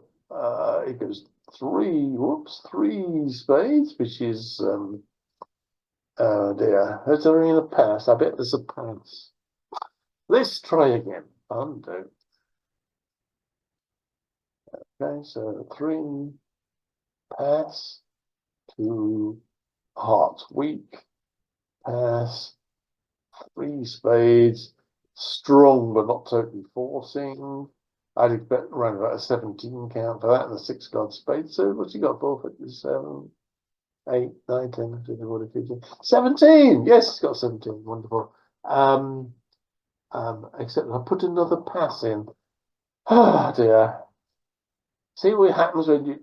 it goes 3 spades, which is oh dear. Is there in a pass? I bet there's a pass. Let's try again. Undo. Okay, so 3 pass, 2 hearts weak, pass, 3 spades, strong but not totally forcing. I'd expect around about a 17 count for that and a 6 card spade. So what's he got? 4, 7, 8, 9, 10, 11, 15, 17. Yes, it's got 17. Wonderful. Except I put another pass in. Oh dear. See what happens when you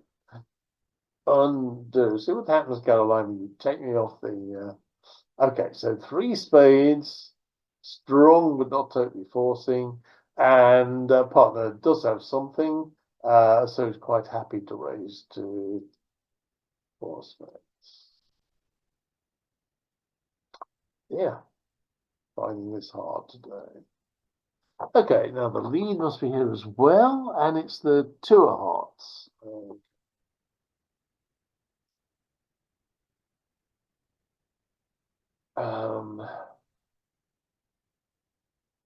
undo. See what happens, Caroline, when you take me off the. Okay, so 3 spades, strong but not totally forcing, and partner does have something, so he's quite happy to raise to 4 spades. Yeah, finding this hard today. Okay, now the lead must be here as well, and it's the 2 of hearts.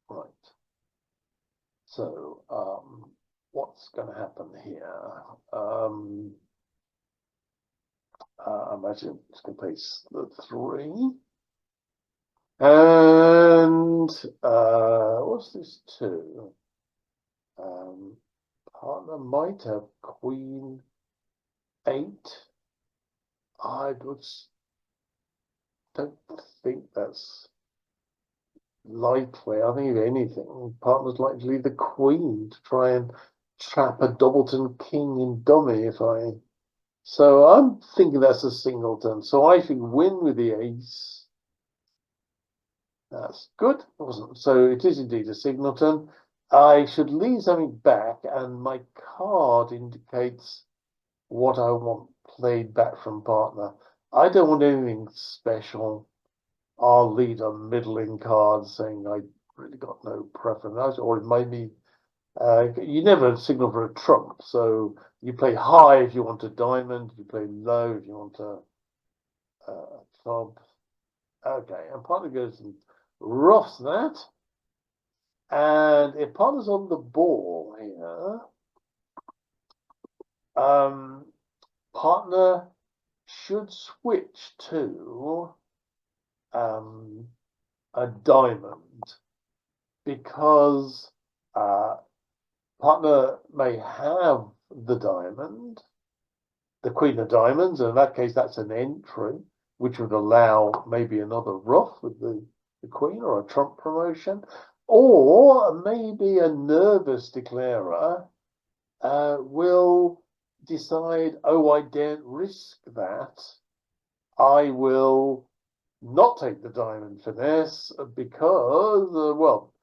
Right. So, what's going to happen here? I imagine it's going to place the 3. And what's this 2? Partner might have queen 8. I don't think that's likely. I think if anything, partner's likely to leave the queen to try and trap a doubleton king in dummy. So I'm thinking that's a singleton. So I should win with the ace. That's good, wasn't it? So it is indeed a singleton. I should leave something back, and my card indicates what I want played back from partner. I don't want anything special. I'll lead a middling card saying I really got no preference, or it might be you never signal for a trump, so you play high if you want a diamond, you play low if you want a club. Okay, and partner goes and roughs that. And if partner's on the ball here, partner should switch to a diamond, because partner may have the diamond, the queen of diamonds, and in that case that's an entry, which would allow maybe another ruff with the queen, or a trump promotion, or maybe a nervous declarer will decide, oh, I daren't risk that. I will not take the diamond finesse because, well,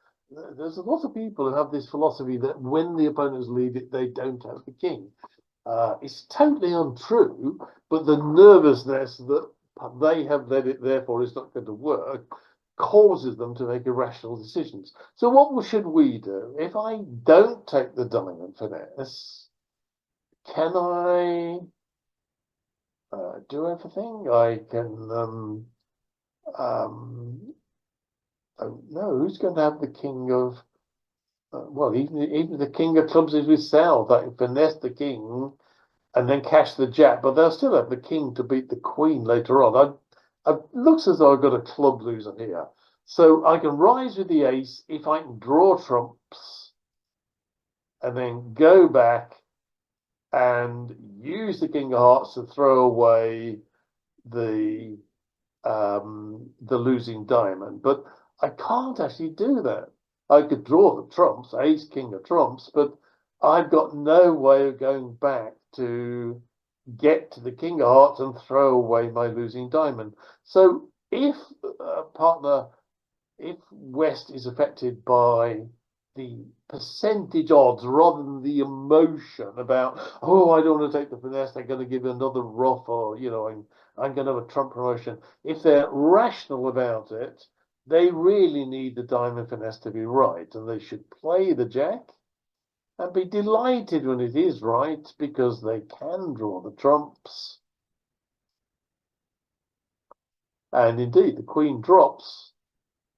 there's a lot of people who have this philosophy that when the opponents leave it, they don't have the king. It's totally untrue, but the nervousness that they have led it, therefore it's not going to work, causes them to make irrational decisions. So what should we do? If I don't take the diamond finesse, can I do everything? I can, oh no, who's going to have the king of, well, even the king of clubs is with South. I can finesse the king and then cash the jack, but they'll still have the king to beat the queen later on. It looks as though I've got a club loser here. So I can rise with the ace if I can draw trumps and then go back and use the king of hearts to throw away the losing diamond. But I can't actually do that. I could draw the trumps, ace, king of trumps, but I've got no way of going back to get to the king of hearts and throw away my losing diamond. So if if West is affected by the percentage odds rather than the emotion about, oh, I don't want to take the finesse, they're going to give another ruff, or, you know, I'm going to have a trump promotion. If they're rational about it, they really need the diamond finesse to be right, and they should play the jack and be delighted when it is right, because they can draw the trumps. And indeed, the queen drops.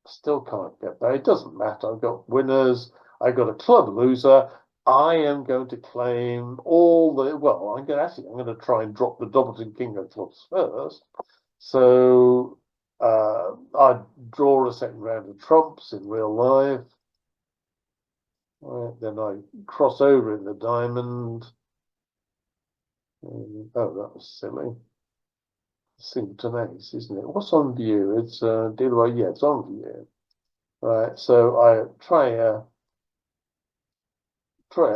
Still can't get there. It doesn't matter. I've got winners. I've got a club loser. I am going to claim all the, well, I'm going to try and drop the doubleton king of clubs first. So I draw a second round of trumps in real life. Right, then I cross over in the diamond. Oh, that was silly. Singleton ace, isn't it? What's on view? It's dealer. Yeah, it's on view. Right, so I try a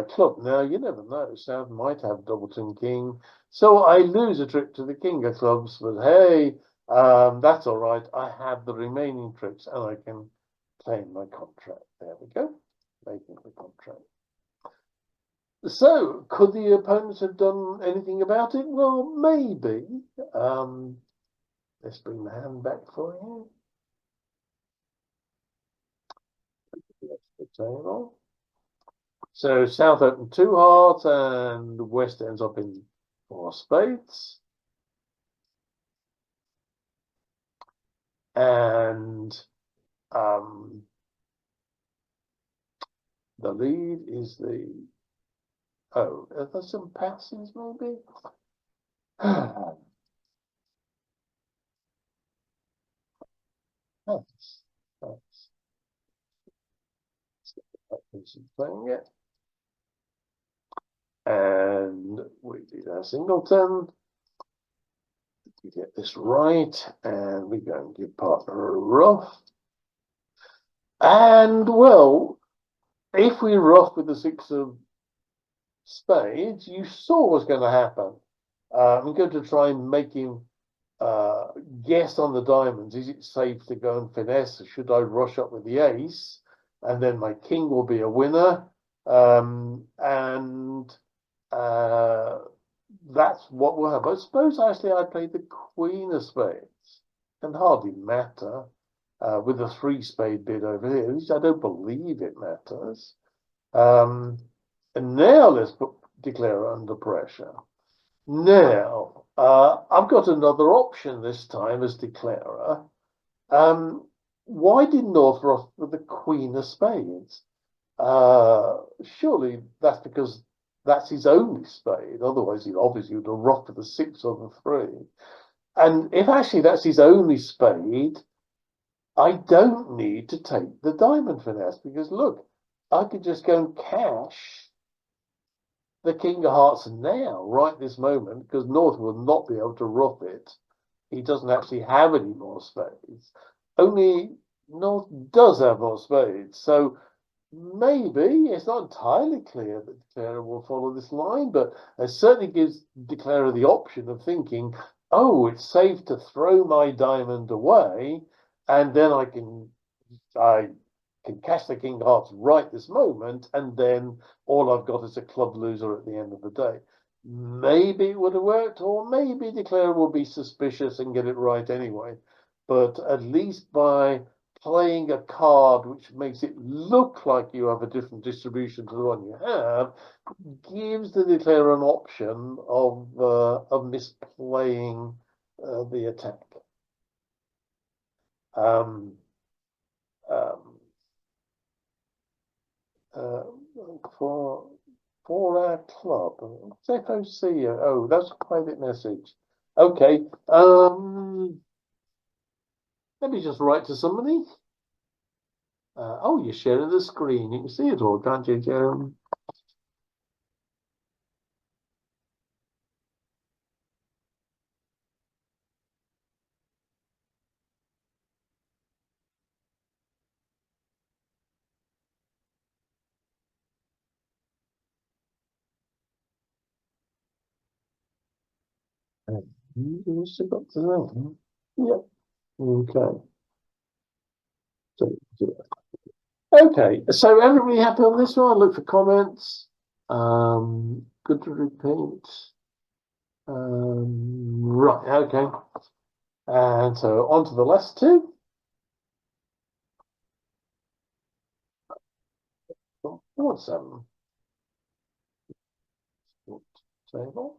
club. Now you never know. South might have doubleton king, so I lose a trick to the king of clubs. But hey, that's all right. I have the remaining tricks, and I can claim my contract. There we go, making the contract. So, could the opponents have done anything about it? Well, maybe. Let's bring the hand back for you. That's the table. So South open 2 hearts, and West ends up in 4 spades. And the lead is the Oh, are there some passes maybe? That's playing it. And we do our singleton. We get this right, and we go and give partner a ruff. And well, if we ruff with the 6 of spades, you saw what's going to happen. I'm going to try and make him guess on the diamonds. Is it safe to go and finesse? Or should I rush up with the ace? And then my king will be a winner. That's what will happen. I suppose actually I played the queen of spades. Can hardly matter with the 3 spade bid over here. At least I don't believe it matters. And now let's declare under pressure. Now, I've got another option this time as declarer. Why did North ruff with the queen of spades? Surely that's because that's his only spade. Otherwise, he obviously would have ruffed with the 6 or the 3. And if actually that's his only spade, I don't need to take the diamond finesse because look, I could just go and cash the king of hearts now, right this moment, because North will not be able to ruff it. He doesn't actually have any more spades. Only North does have more spades. So maybe it's not entirely clear that declarer will follow this line, but it certainly gives declarer the option of thinking, oh, it's safe to throw my diamond away, and then I can cash the king of hearts right this moment, and then all I've got is a club loser at the end of the day. Maybe it would have worked, or maybe declarer will be suspicious and get it right anyway. But at least by playing a card which makes it look like you have a different distribution to the one you have, gives the declarer an option of misplaying the attack. For our club, FOC. Oh, that's a private message. Okay. Let me just write to somebody. Oh, you're sharing the screen. You can see it all, can't you, Jeremy? You still got to know. Yep. Okay. Okay. So everybody happy on this one? Look for comments. Good to repeat. Right. Okay. And so on to the last two. What's table?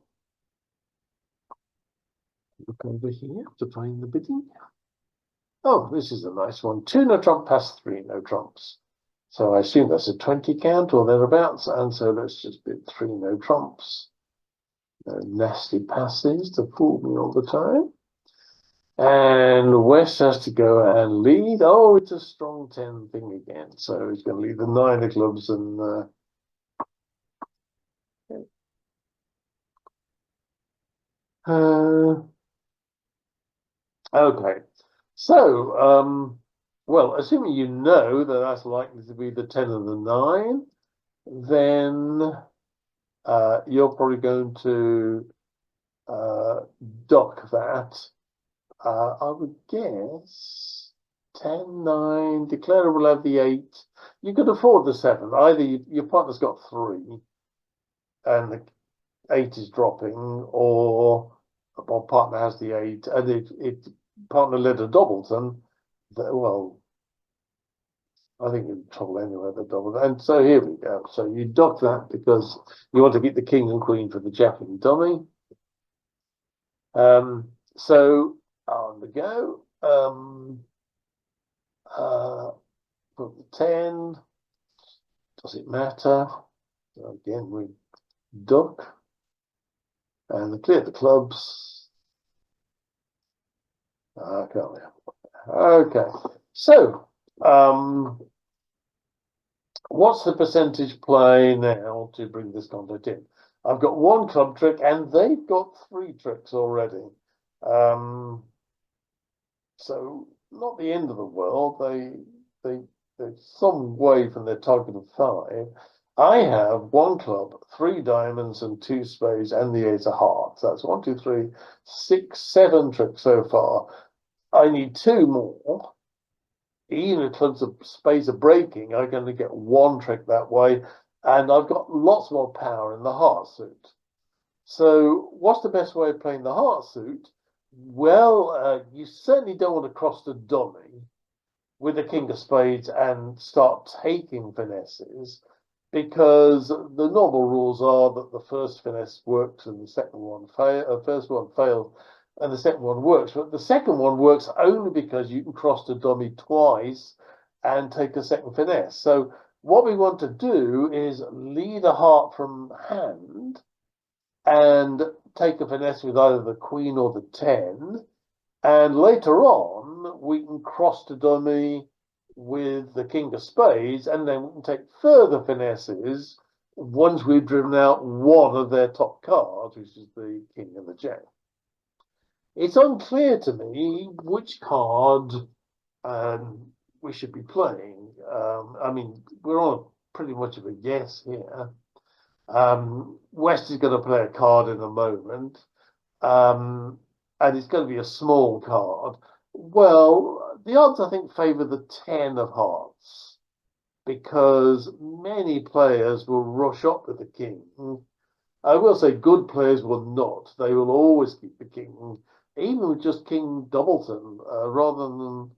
Look over here to find the bidding. Oh, this is a nice one. 2 no trump past 3 no trumps. So I assume that's a 20 count or thereabouts. And so let's just bid 3 no trumps. No nasty passes to fool me all the time. And West has to go and lead. Oh, it's a strong 10 thing again. So he's going to lead the 9 of clubs and okay. So, well, assuming you know that that's likely to be the 10 and the 9, then you're probably going to dock that. I would guess 10, 9, declarer will have the 8. You could afford the 7. Either your partner's got 3 and the 8 is dropping, or partner has the 8 and it partner led a doubleton. Well, I think you're in trouble anyway, the double. And so here we go. So you dock that because you want to get the king and queen for the jack and dummy. So on the go. Put the 10. Does it matter? So again, we duck, and clear the clubs. Can't we? Okay, so what's the percentage play now to bring this conflict in? I've got one club trick, and they've got 3 tricks already. So not the end of the world. They're some way from their target of 5. I have 1 club, 3 diamonds, and 2 spades, and the ace of hearts. That's 1, 2, 3, 6, 7 tricks so far. I need 2 more. Even if clubs of spades are breaking, I'm going to get 1 trick that way, and I've got lots more power in the heart suit. So what's the best way of playing the heart suit? Well, you certainly don't want to cross the dummy with the king of spades and start taking finesses, because the normal rules are that the first finesse works and the second one first one fails and the second one works. But the second one works only because you can cross the dummy twice and take a second finesse. So what we want to do is lead a heart from hand and take a finesse with either the queen or the 10. And later on, we can cross the dummy with the king of spades, and then we can take further finesses once we've driven out one of their top cards, which is the king and the jack. It's unclear to me which card we should be playing. I mean, we're on pretty much of a guess here. West is going to play a card in a moment, and it's going to be a small card. Well, the odds, I think, favour the 10 of hearts, because many players will rush up with the king. I will say good players will not. They will always keep the king, even with just King Doubleton, rather than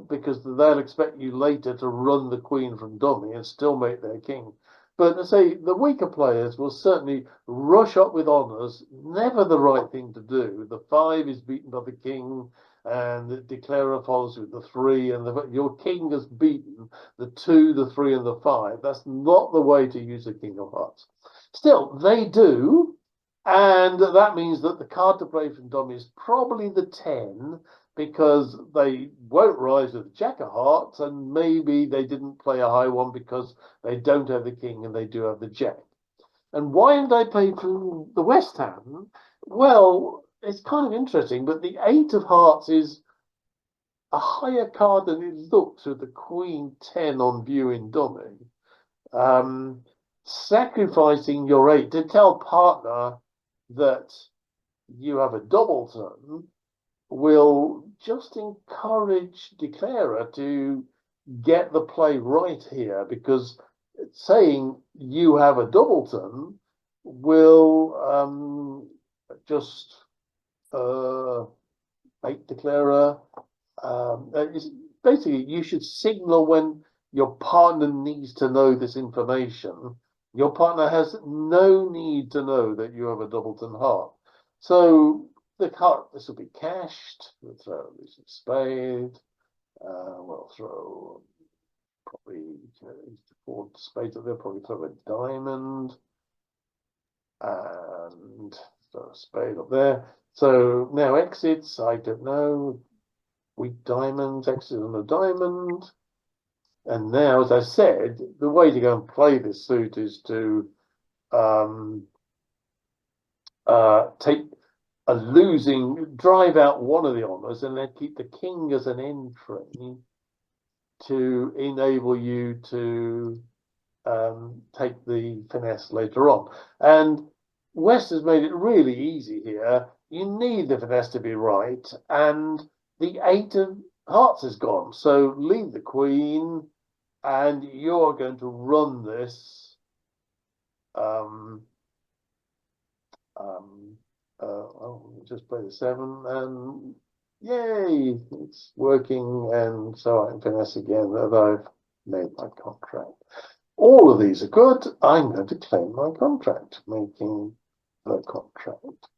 because they'll expect you later to run the queen from dummy and still make their king. But I say the weaker players will certainly rush up with honours. Never the right thing to do. The 5 is beaten by the king, and the declarer follows with the 3, and your king has beaten the 2, the 3, and the 5. That's not the way to use a king of hearts. Still, they do, and that means that the card to play from dummy is probably the 10, because they won't rise with the jack of hearts, and maybe they didn't play a high one because they don't have the king and they do have the jack. And why did I play from the West Ham? Well, it's kind of interesting, but the 8 of hearts is a higher card than it looks with the queen 10 on view in dummy. Sacrificing your 8 to tell partner that you have a doubleton will just encourage declarer to get the play right here, because saying you have a doubleton will just make declarer. Basically, you should signal when your partner needs to know this information. Your partner has no need to know that you have a doubleton heart. So the card, this will be cashed. We'll throw a losing spade. We'll throw probably 4 spades. They'll probably throw a diamond and throw a spade up there. So now exits. I don't know. Weak diamonds, exit on a diamond. And now, as I said, the way to go and play this suit is to take a losing, drive out one of the honours, and then keep the king as an entry to enable you to take the finesse later on. And West has made it really easy here. You need the finesse to be right, and the 8 of hearts is gone. So leave the queen, and you're going to run this. Just play the 7, and yay, it's working. And so I can finesse again that I've made my contract. All of these are good. I'm going to claim my contract, making the contract.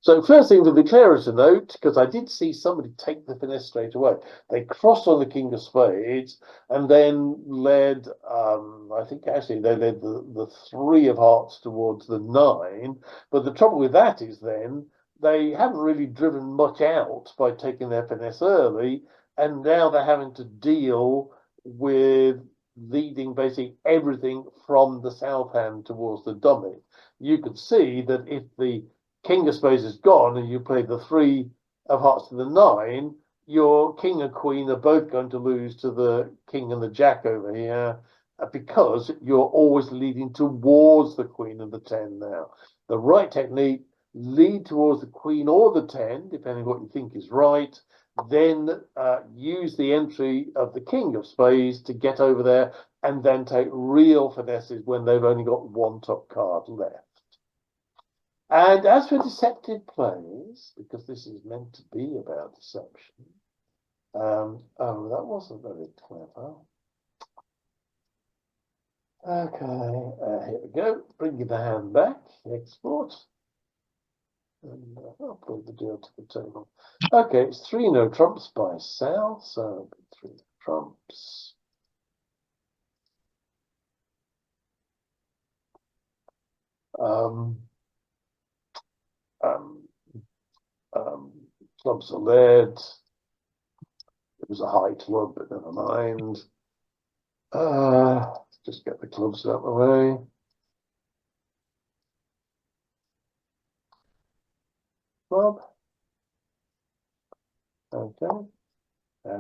So first thing the declarer to note, because I did see somebody take the finesse straight away. They crossed on the king of spades and then led, I think actually they led the three of hearts towards the nine. But the trouble with that is then they haven't really driven much out by taking their finesse early. And now they're having to deal with leading basically everything from the south hand towards the dummy. You could see that if the king of spades is gone and you play the three of hearts to the nine, your king and queen are both going to lose to the king and the jack over here because you're always leading towards the queen and the 10 now. The right technique, lead towards the queen or the 10, depending what you think is right, then use the entry of the king of spades to get over there and then take real finesses when they've only got one top card left. And as for deceptive plays, because this is meant to be about deception, oh, that wasn't very clever. Okay, here we go. Bring the hand back, export. And I'll put the deal to the table. Okay, it's 3 no trumps by Sal, so 3 no trumps. Clubs are led. It was a high club, but never mind. Just get the clubs out of the way. Club. Okay.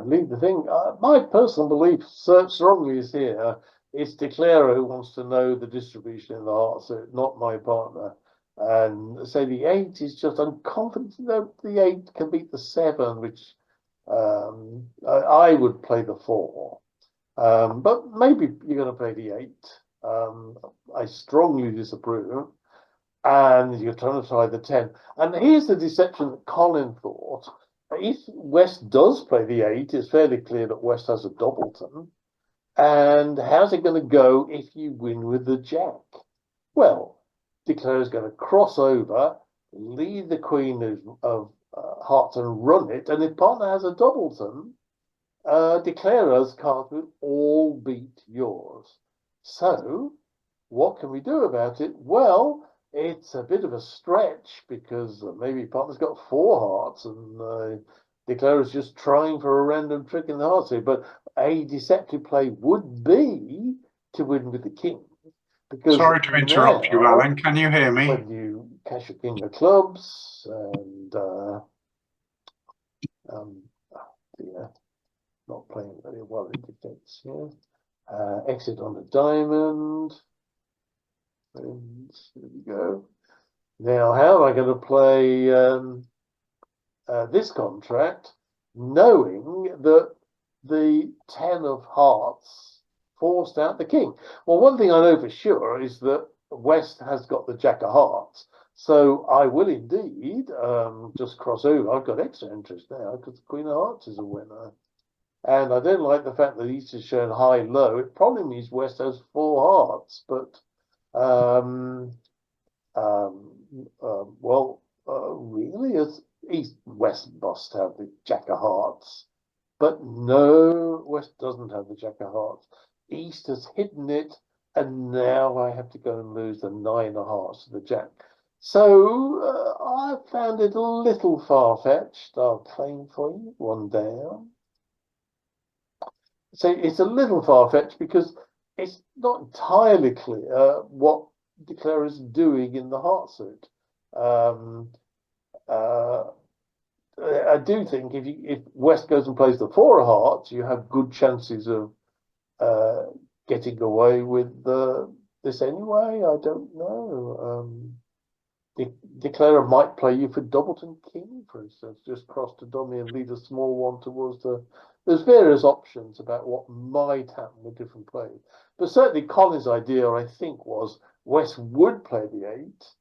Leave the thing. My personal belief, strongly, is here. It's declarer who wants to know the distribution in the heart, so not my partner. And so the 8 is just, I'm confident that the 8 can beat the 7, which I would play the 4. But maybe you're going to play the 8. I strongly disapprove. And you're trying to try the 10. And here's the deception that Colin thought. If West does play the 8, it's fairly clear that West has a doubleton. And how's it going to go if you win with the jack? Well, declarer is going to cross over, lead the queen of hearts and run it. And if partner has a doubleton, declarer's cards will all beat yours. So what can we do about it? Well, it's a bit of a stretch because maybe partner's got 4 hearts and declarer's just trying for a random trick in the heart suit. But a deceptive play would be to win with the king. Because sorry to interrupt you, Alan. Can you hear me? When you cash your king of clubs and yeah, not playing very well in defense here. Exit on the diamond. And here we go. Now, how am I going to play this contract, knowing that the 10 of hearts forced out the king? Well, one thing I know for sure is that West has got the jack of hearts. So I will indeed just cross over. I've got extra interest now because the queen of hearts is a winner. And I don't like the fact that East is shown high-low. It probably means West has 4 hearts, but really, as East West must have the jack of hearts, but no, West doesn't have the jack of hearts. East has hidden it, and now I have to go and lose the 9 of hearts to the jack. So I found it a little far-fetched. I'll claim for you 1 down. So it's a little far-fetched because it's not entirely clear what declarer is doing in the heart suit. I do think if West goes and plays the 4 of hearts, you have good chances of getting away with this anyway. I don't know. Declarer might play you for doubleton king, for instance, just cross to dummy and lead a small one towards the. There's various options about what might happen with different plays. But certainly Colin's idea, I think, was West would play the 8,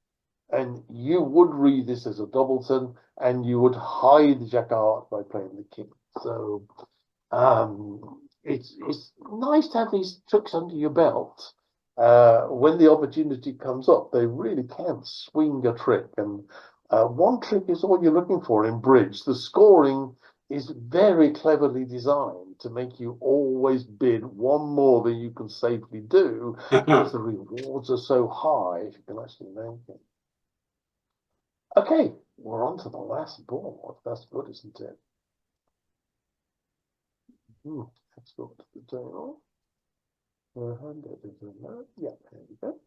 and you would read this as a doubleton, and you would hide the jack of hearts by playing the king. So it's nice to have these tricks under your belt. When the opportunity comes up, they really can swing a trick. And One trick is all you're looking for in bridge. The scoring is very cleverly designed to make you always bid one more than you can safely do, because the rewards are so high if you can actually make it. Okay, we're on to the last board. That's good, isn't it? Let's go to the table. Yeah, there we go.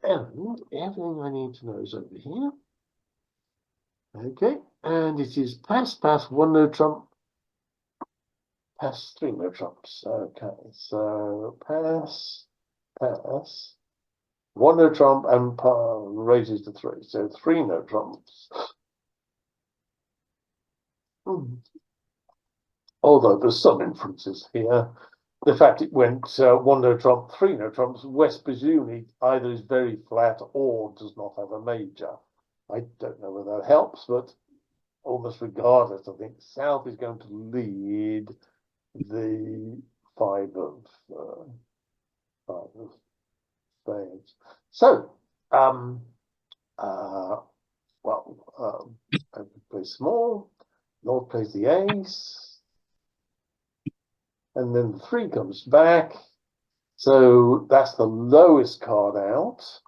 And everything I need to know is over here. Okay, and it is pass, pass, 1 no trump, pass, 3 no trumps. Okay, so pass, pass, 1 no trump, and raises to 3. So 3 no trumps. Although there's some inferences here. The fact it went 1 no trump, 3 no trumps, West presumably either is very flat or does not have a major. I don't know whether that helps, but almost regardless, I think South is going to lead the 5 of spades. So, I play small. North plays the ace, and then the 3 comes back. So that's the lowest card out.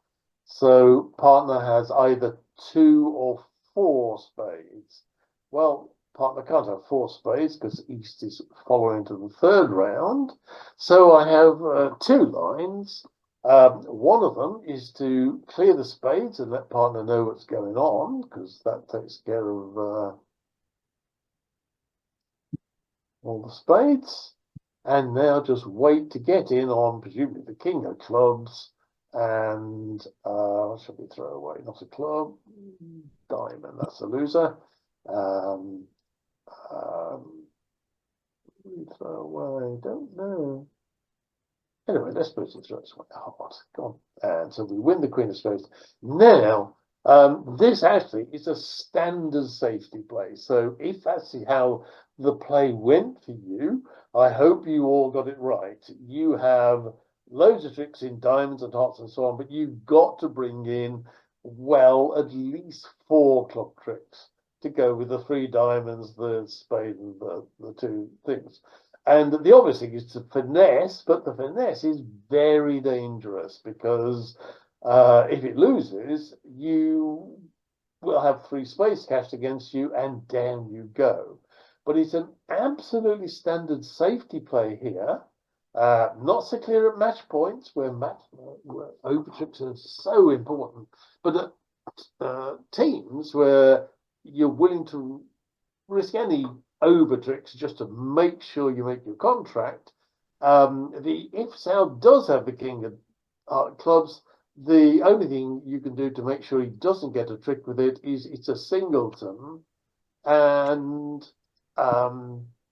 So partner has either 2 or 4 spades. Well, partner can't have 4 spades because East is following to the 3rd round. So I have 2 lines. One of them is to clear the spades and let partner know what's going on, because that takes care of all the spades. And now just wait to get in on presumably the king of clubs. And what should we throw away? Not a club, diamond, that's a loser. We throw away, don't know. Anyway, let's put it through it. Hard. Go on. And so we win the queen of spades. Now, this actually is a standard safety play. So if that's how the play went for you, I hope you all got it right. You have loads of tricks in diamonds and hearts and so on, but you've got to bring in, well, at least 4 club tricks to go with the 3 diamonds, the spade, and the 2 things. And the obvious thing is to finesse, but the finesse is very dangerous because if it loses, you will have 3 spades cashed against you, and down you go. But it's an absolutely standard safety play here. Not so clear at match points, where overtricks are so important, but at teams where you're willing to risk any overtricks just to make sure you make your contract. If South does have the king of clubs, the only thing you can do to make sure he doesn't get a trick with it is it's a singleton, and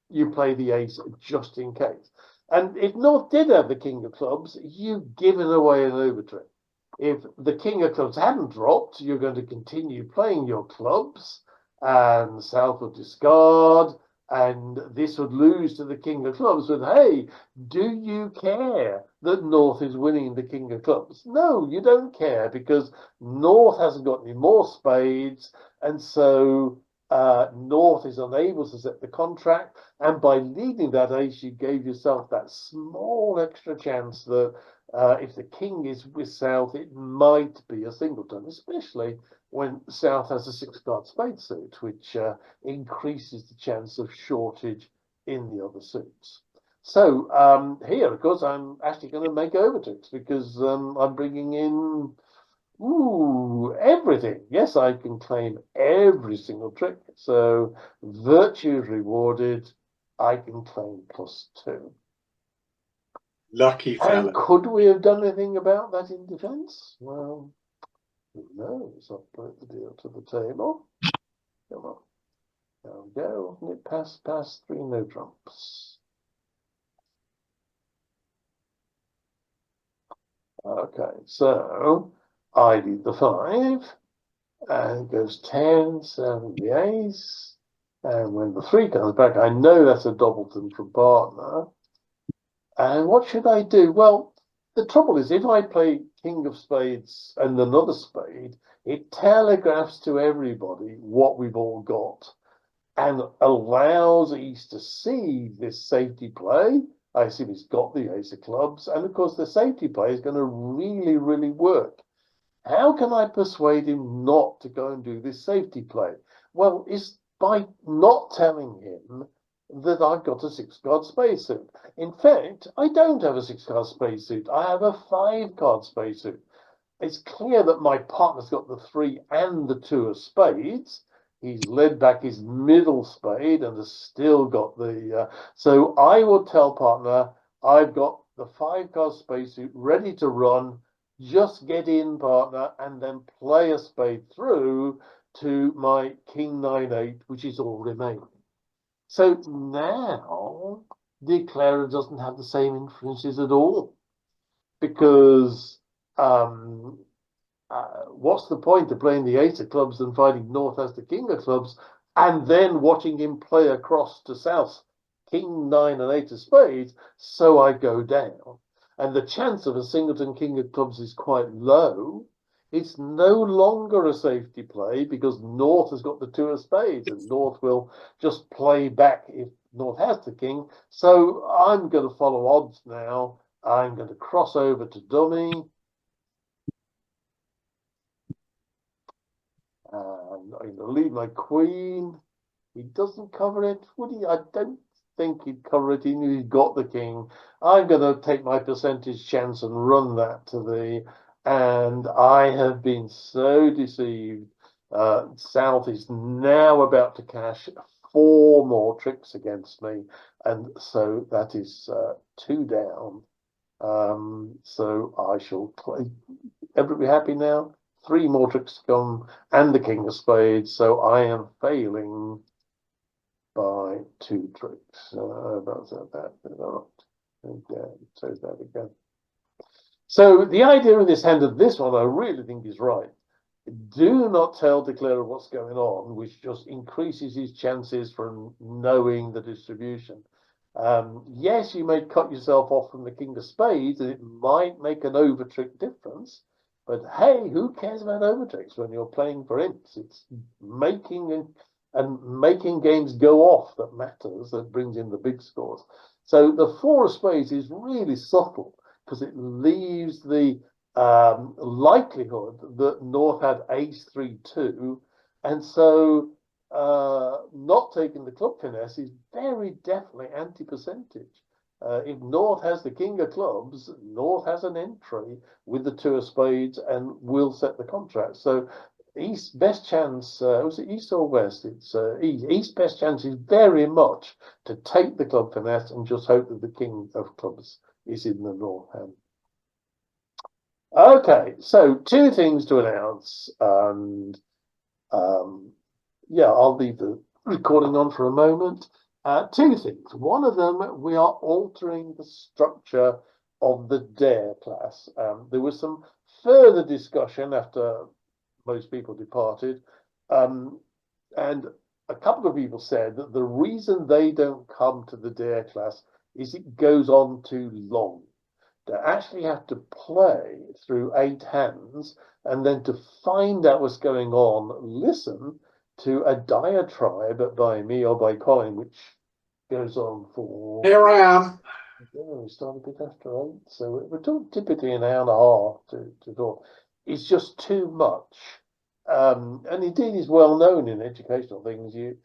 you play the ace just in case. And if North did have the king of clubs, you've given away an overtrick. If the king of clubs hadn't dropped, you're going to continue playing your clubs, and South would discard, and this would lose to the king of clubs. But hey, do you care that North is winning the king of clubs? No, you don't care, because North hasn't got any more spades, and so North is unable to set the contract, and by leading that ace, you gave yourself that small extra chance that if the king is with South, it might be a singleton, especially when South has a 6-card spade suit, which increases the chance of shortage in the other suits. So here, of course, I'm actually going to make overtricks because I'm bringing in everything. Yes, I can claim every single trick. So virtue is rewarded. I can claim +2. Lucky fella. And could we have done anything about that in defense? Well, who knows? I'll put the deal to the table. Come on. There we go. It pass, 3 no trumps. Okay, so I lead the 5, and it goes 10, 7, the ace, and when the 3 comes back, I know that's a doubleton from partner. And what should I do? Well, The trouble is, if I play King of Spades and another spade, it telegraphs to everybody what we've all got and allows East to see this safety play. I assume he's got the ace of clubs, and of course the safety play is going to really, really work. How can I persuade him not to go and do this safety play? Well, it's by not telling him that I've got a 6-card spade suit. In fact, I don't have a 6-card spade suit. I have a 5-card spade suit. It's clear that my partner's got the 3 and the 2 of spades. He's led back his middle spade and has still got the... so I will tell partner, I've got the 5-card spade suit ready to run. Just get in, partner, and then play a spade through to my King 9-8, which is all remaining. So now the declarer doesn't have the same influences at all, because what's the point of playing the 8 of clubs and finding North has the King of clubs and then watching him play across to South King 9 and 8 of spades? So I go down, and the chance of a singleton King of clubs is quite low. It's no longer a safety play because North has got the 2 of spades, and North will just play back if North has the king. So I'm going to follow odds now. I'm going to cross over to dummy. And I'm going to leave my queen. He doesn't cover it, would he? I don't think he'd cover it. He knew he'd got the king. I'm going to take my percentage chance and run that to the... And I have been so deceived. South is now about to cash 4 more tricks against me. And so that is 2 down. So I shall play. Everybody happy now? 3 more tricks to come and the King of Spades. So I am failing by 2 tricks. That's that. So there we go. So the idea of this hand of this one, I really think is right. Do not tell declarer what's going on, which just increases his chances from knowing the distribution. Yes, you may cut yourself off from the King of Spades, and it might make an overtrick difference. But hey, who cares about overtricks when you're playing for imps? It's making making games go off that matters, that brings in the big scores. So the 4 of spades is really subtle, because it leaves the likelihood that North had ace 3-2, and so not taking the club finesse is very definitely anti-percentage. If North has the King of clubs, North has an entry with the 2 of spades and will set the contract. So East best chance, was it East or West? It's East. East best chance is very much to take the club finesse and just hope that the King of clubs is in the North hand. Okay, so 2 things to announce, and yeah, I'll leave the recording on for a moment. 2 things. One of them, we are altering the structure of the Dare class. There was some further discussion after most people departed, and a couple of people said that the reason they don't come to the Dare class is it goes on too long. They actually have to play through 8 hands, and then to find out what's going on, listen to a diatribe by me or by Colin, which goes on for... Here I am. We start a bit after 8, so we're talking typically an hour and a half to talk. It's just too much. And indeed is well known in educational things. You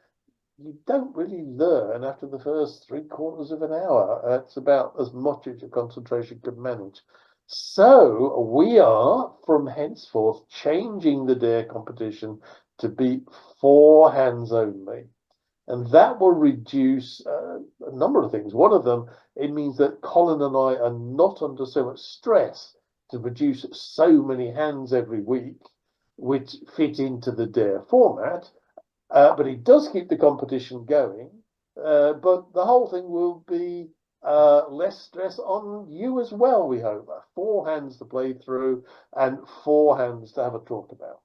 don't really learn after the first 3/4 of an hour. That's about as much as your concentration could manage. So we are, from henceforth, changing the Dare competition to be 4 hands only. And that will reduce a number of things. One of them, it means that Colin and I are not under so much stress to produce so many hands every week, which fit into the Dare format. But it does keep the competition going. But the whole thing will be less stress on you as well, we hope. 4 hands to play through and 4 hands to have a talk about.